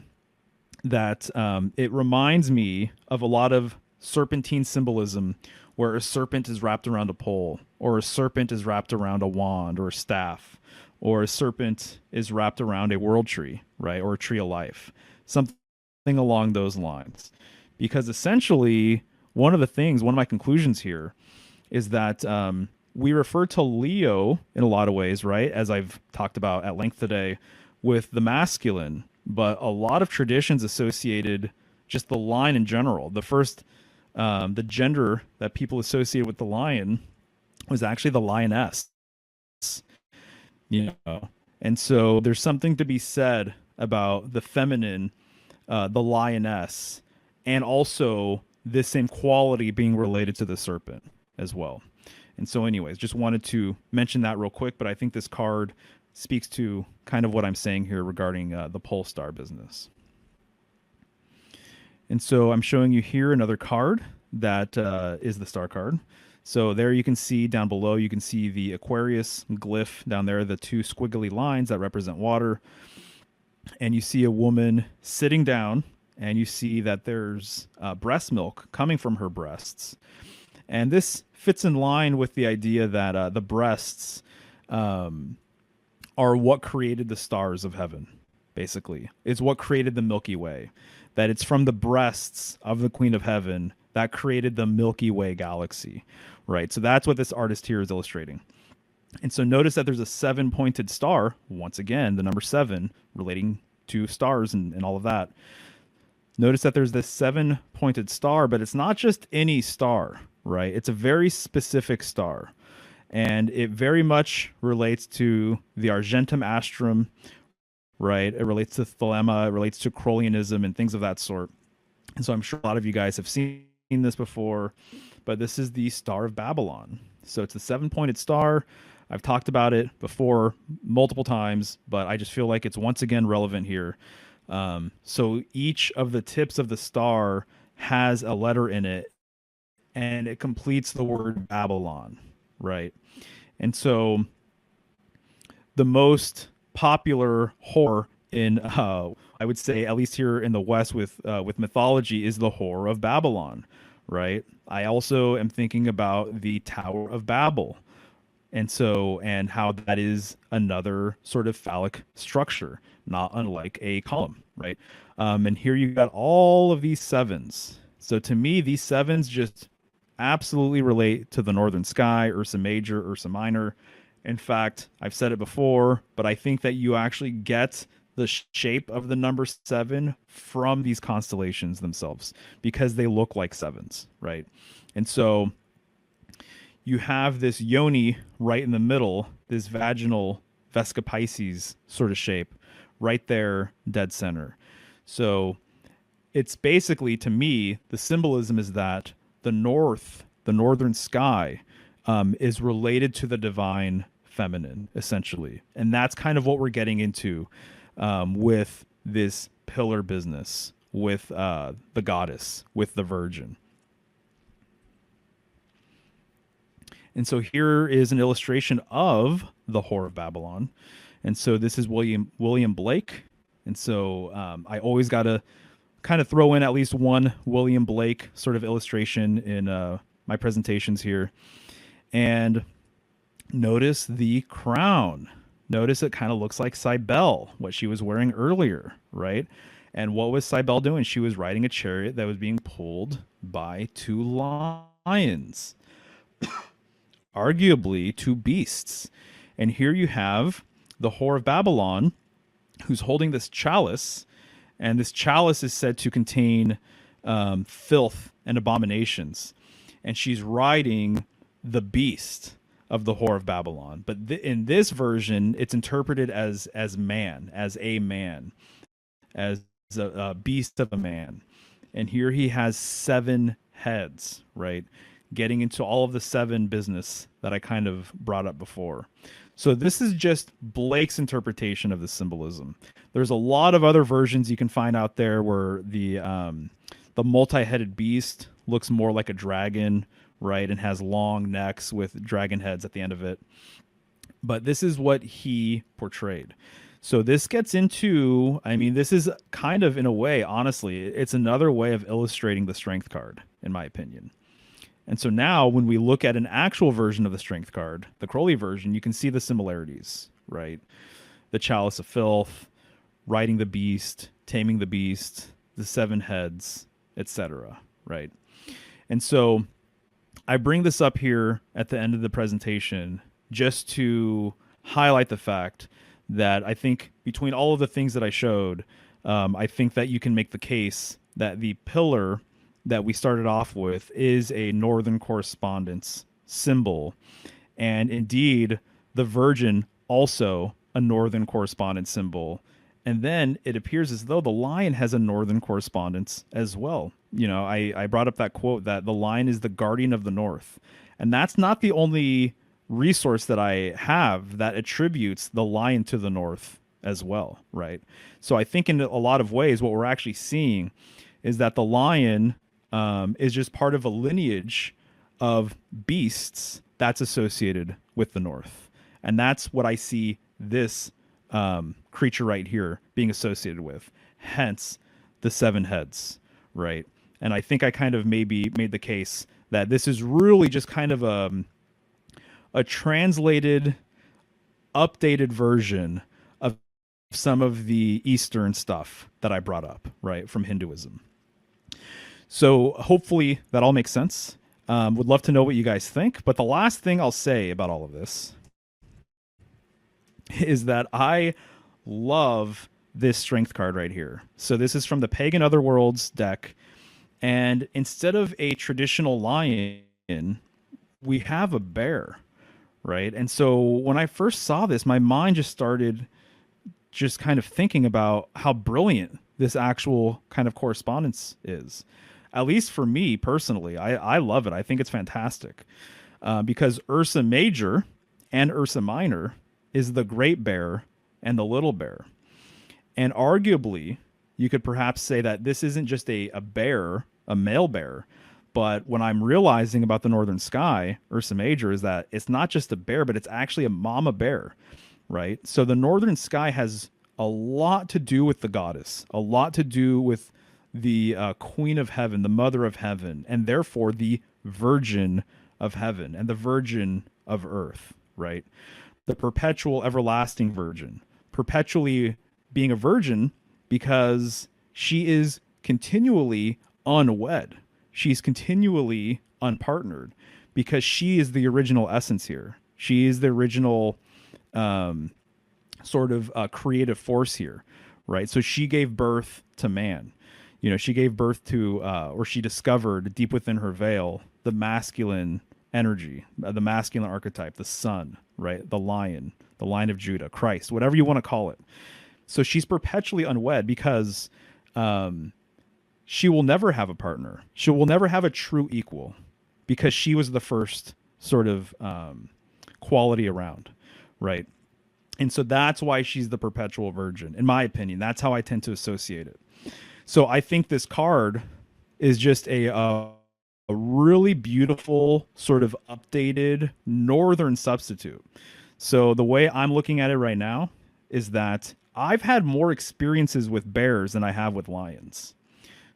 that it reminds me of a lot of serpentine symbolism where a serpent is wrapped around a pole, or a serpent is wrapped around a wand or a staff, or a serpent is wrapped around a world tree, right? Or a tree of life, something along those lines. Because essentially, one of my conclusions here is that we refer to Leo in a lot of ways, right? As I've talked about at length today, with the masculine, but a lot of traditions associated just the lion in general. The first, the gender that people associated with the lion was actually the lioness. you know. And so there's something to be said about the feminine, the lioness, and also this same quality being related to the serpent as well. And so, anyways, just wanted to mention that real quick, but I think this card speaks to kind of what I'm saying here regarding the pole star business. And so I'm showing you here another card that is the star card. So there you can see down below, you can see the Aquarius glyph down there, the two squiggly lines that represent water. And you see a woman sitting down, and you see that there's breast milk coming from her breasts. And this fits in line with the idea that the breasts are what created the stars of heaven, basically. It's what created the Milky Way. That it's from the breasts of the Queen of Heaven that created the Milky Way galaxy, right? So that's what this artist here is illustrating. And so notice that there's a 7-pointed star, once again, the number 7, relating to stars and all of that. Notice that there's this 7-pointed star, but it's not just any star, right? It's a very specific star. And it very much relates to the Argentum Astrum, right? It relates to Thelema, it relates to Crowleyanism and things of that sort. And so I'm sure a lot of you guys have seen this before, but this is the Star of Babylon. So it's the 7-pointed star. I've talked about it before multiple times, but I just feel like it's once again relevant here. So each of the tips of the star has a letter in it, and it completes the word Babylon, right? And so the most popular horror in, I would say, at least here in the West with mythology, is the Whore of Babylon, right? I also am thinking about the Tower of Babel, and how that is another sort of phallic structure, not unlike a column, right? And here you got all of these sevens. So to me, these sevens just absolutely relate to the northern sky, Ursa Major, Ursa Minor. In fact, I've said it before, but I think that you actually get the shape of the number 7 from these constellations themselves because they look like sevens, right? And so you have this yoni right in the middle, this vaginal Vesca Pisces sort of shape right there, dead center. So it's basically, to me, the symbolism is that the northern sky, is related to the divine feminine, essentially. And that's kind of what we're getting into with this pillar business, with the goddess, with the virgin. And so here is an illustration of the Whore of Babylon. And so this is William Blake. And so I always got to kind of throw in at least one William Blake sort of illustration in my presentations here. And notice the crown. Notice it kind of looks like Cybele, what she was wearing earlier, right? And what was Cybele doing? She was riding a chariot that was being pulled by 2 lions, arguably 2 beasts. And here you have the Whore of Babylon, who's holding this chalice, and this chalice is said to contain filth and abominations. And she's riding the beast of the Whore of Babylon. But in this version, it's interpreted as man, as a man, as a beast of a man. And here he has 7 heads, right? Getting into all of the 7 business that I kind of brought up before. So this is just Blake's interpretation of the symbolism. There's a lot of other versions you can find out there where the multi-headed beast looks more like a dragon, right, and has long necks with dragon heads at the end of it. But this is what he portrayed. So this gets into, I mean, this is kind of, in a way, honestly, it's another way of illustrating the strength card, in my opinion. And so now when we look at an actual version of the strength card, the Crowley version, you can see the similarities, right? The chalice of filth, riding the beast, taming the beast, the 7 heads, etc., right? And so I bring this up here at the end of the presentation just to highlight the fact that I think between all of the things that I showed, I think that you can make the case that the pillar that we started off with is a northern correspondence symbol. And indeed, the Virgin also a northern correspondence symbol. And then it appears as though the lion has a northern correspondence as well. I brought up that quote that the lion is the guardian of the north. And that's not the only resource that I have that attributes the lion to the north as well, right? So I think in a lot of ways, what we're actually seeing is that the lion is just part of a lineage of beasts that's associated with the north. And that's what I see this creature right here being associated with. Hence the seven heads, right? And I think I kind of maybe made the case that this is really just kind of a translated, updated version of some of the Eastern stuff that I brought up, right, from Hinduism. So hopefully that all makes sense. Would love to know what you guys think. But the last thing I'll say about all of this is that I love this strength card right here. So this is from the Pagan Otherworlds deck. And instead of a traditional lion, we have a bear, right? And so when I first saw this, my mind just started just kind of thinking about how brilliant this actual kind of correspondence is. At least for me personally, I love it. I think it's fantastic because Ursa Major and Ursa Minor is the great bear and the little bear. And arguably, you could perhaps say that this isn't just a bear, a male bear, but what I'm realizing about the Northern Sky, Ursa Major, is that it's not just a bear, but it's actually a mama bear, right? So the Northern Sky has a lot to do with the goddess, a lot to do with the Queen of Heaven, the Mother of Heaven, and therefore the Virgin of Heaven and the Virgin of Earth, right? The perpetual, everlasting Virgin, perpetually being a virgin because she is continually unwed. She's continually unpartnered because she is the original essence here. She is the original sort of creative force here, right? So she gave birth to man. She gave birth to, or she discovered deep within her veil, the masculine energy, the masculine archetype, the sun, right? The Lion of Judah, Christ, whatever you want to call it. So she's perpetually unwed because she will never have a partner. She will never have a true equal because she was the first sort of quality around, right? And so that's why she's the perpetual virgin, in my opinion. That's how I tend to associate it. So I think this card is just a really beautiful sort of updated northern substitute. So the way I'm looking at it right now is that I've had more experiences with bears than I have with lions.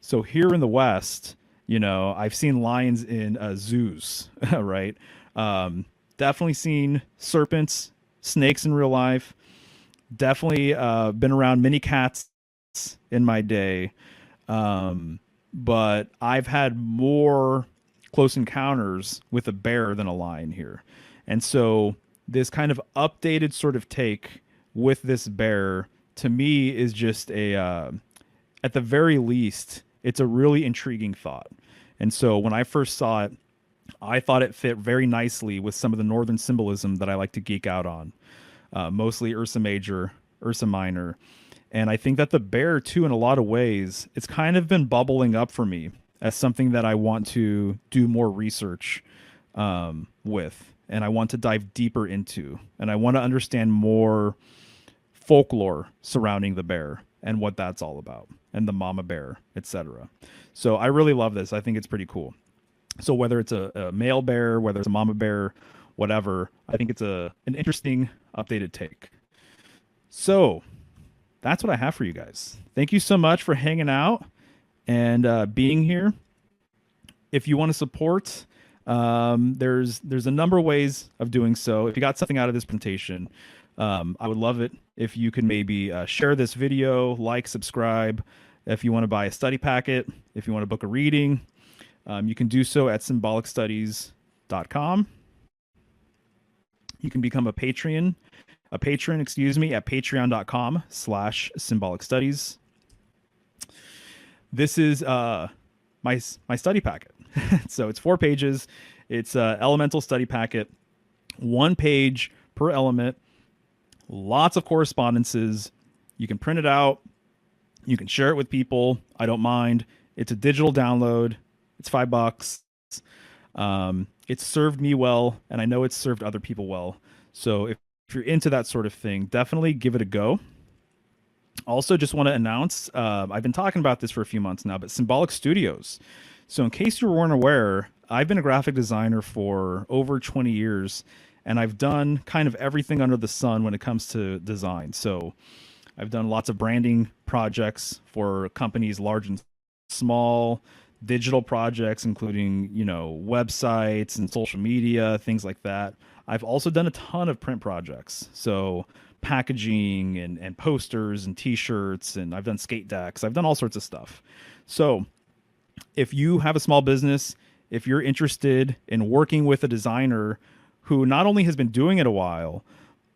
So here in the West, I've seen lions in zoos, right? Definitely seen serpents, snakes in real life. Definitely been around many cats in my day. But I've had more close encounters with a bear than a lion here. And so this kind of updated sort of take with this bear, to me, is just at the very least, it's a really intriguing thought. And so when I first saw it, I thought it fit very nicely with some of the northern symbolism that I like to geek out on, mostly Ursa Major, Ursa Minor. And I think that the bear, too, in a lot of ways, it's kind of been bubbling up for me as something that I want to do more research with, and I want to dive deeper into, and I want to understand more folklore surrounding the bear and what that's all about, and the mama bear, etc. So I really love this. I think it's pretty cool. So whether it's a male bear, whether it's a mama bear, whatever, I think it's an interesting updated take. So that's what I have for you guys. Thank you so much for hanging out and being here. If you want to support, there's a number of ways of doing so. If you got something out of this presentation, I would love it if you could maybe share this video, like, subscribe. If you want to buy a study packet, if you want to book a reading, you can do so at symbolicstudies.com. You can become a patron, at patreon.com/symbolicstudies. This is my study packet. So it's 4 pages. It's a elemental study packet, 1 page per element. Lots of correspondences. You can print it out. You can share it with people. I don't mind. It's a digital download. It's $5. It's served me well, and I know it's served other people well. So if you're into that sort of thing, definitely give it a go. Also, just want to announce, I've been talking about this for a few months now, but Symbolic Studios. So, in case you weren't aware, I've been a graphic designer for over 20 years, and I've done kind of everything under the sun when it comes to design. So, I've done lots of branding projects for companies large and small, digital projects, including, websites and social media, things like that. I've also done a ton of print projects. So, packaging and posters and t-shirts, and I've done skate decks. I've done all sorts of stuff. So if you have a small business, if you're interested in working with a designer who not only has been doing it a while,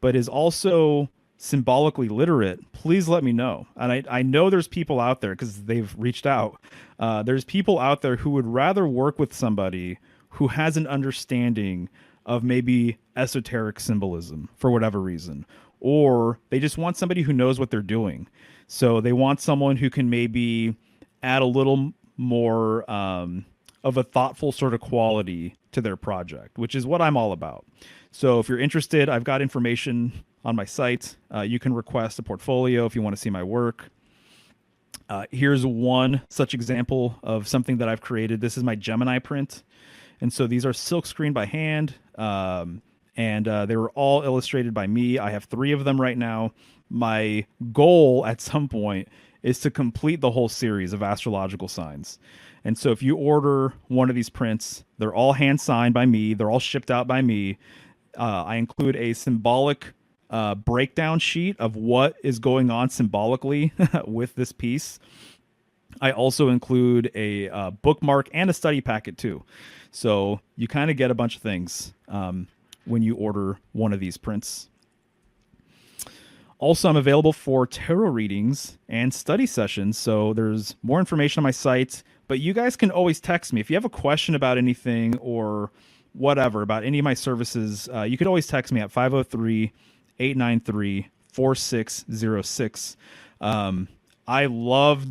but is also symbolically literate, please let me know. And I know there's people out there, because they've reached out. There's people out there who would rather work with somebody who has an understanding of maybe esoteric symbolism for whatever reason, or they just want somebody who knows what they're doing. So they want someone who can maybe add a little more of a thoughtful sort of quality to their project, which is what I'm all about. So if you're interested, I've got information on my site. You can request a portfolio if you want to see my work. Here's one such example of something that I've created. This is my Gemini print. And so these are silk screened by hand. And they were all illustrated by me. I have 3 of them right now. My goal at some point is to complete the whole series of astrological signs. And so if you order one of these prints, they're all hand signed by me. They're all shipped out by me. I include a symbolic breakdown sheet of what is going on symbolically with this piece. I also include a bookmark and a study packet too. So you kind of get a bunch of things when you order one of these prints. Also, I'm available for tarot readings and study sessions. So there's more information on my site, but you guys can always text me. If you have a question about anything or whatever, about any of my services, you could always text me at 503-893-4606. I love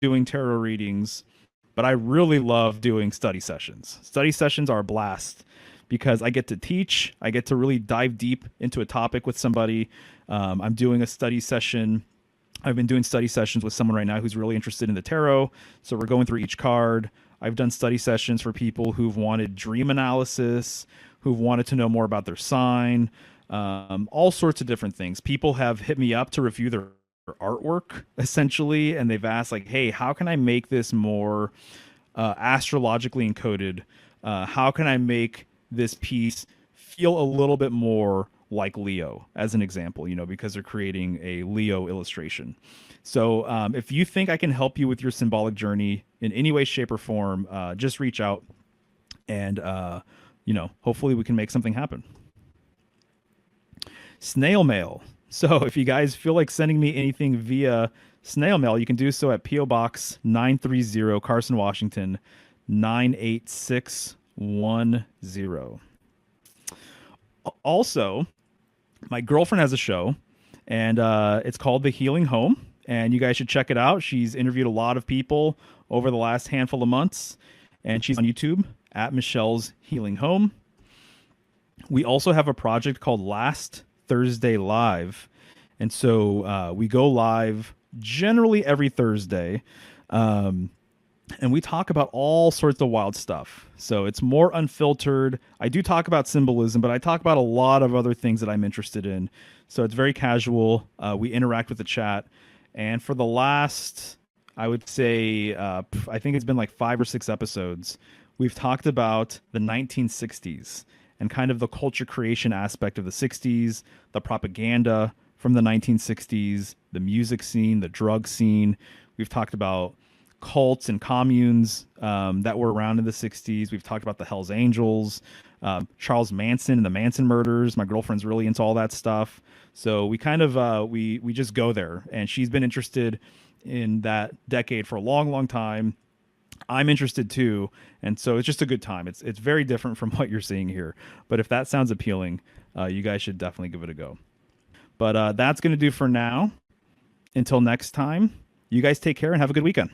doing tarot readings, but I really love doing study sessions. Study sessions are a blast because I get to teach. I get to really dive deep into a topic with somebody. I'm doing a study session. I've been doing study sessions with someone right now who's really interested in the tarot. So we're going through each card. I've done study sessions for people who've wanted dream analysis, who've wanted to know more about their sign, all sorts of different things. People have hit me up to review their artwork, essentially, and they've asked, like, hey, how can I make this more astrologically encoded? How can I make this piece feel a little bit more like Leo, as an example, because they're creating a Leo illustration. So if you think I can help you with your symbolic journey in any way, shape, or form, just reach out and, hopefully we can make something happen. Snail mail. So if you guys feel like sending me anything via snail mail, you can do so at P.O. Box 930, Carson, Washington, 98610. Also, my girlfriend has a show, and it's called The Healing Home, and you guys should check it out. She's interviewed a lot of people over the last handful of months, and she's on YouTube at Michelle's Healing Home. We also have a project called Last Thursday Live, and so we go live generally every Thursday, and we talk about all sorts of wild stuff. So it's more unfiltered. I do talk about symbolism, but I talk about a lot of other things that I'm interested in. So it's very casual. We interact with the chat. And for the last, I would say, I think it's been like 5 or 6 episodes, we've talked about the 1960s and kind of the culture creation aspect of the 60s, the propaganda from the 1960s, the music scene, the drug scene. We've talked about cults and communes that were around in the 60s. We've talked about the Hells Angels, Charles Manson and the Manson murders. My girlfriend's really into all that stuff. So we kind of, we just go there. And she's been interested in that decade for a long, long time. I'm interested too. And so it's just a good time. It's very different from what you're seeing here. But if that sounds appealing, you guys should definitely give it a go. But that's going to do for now. Until next time, you guys take care and have a good weekend.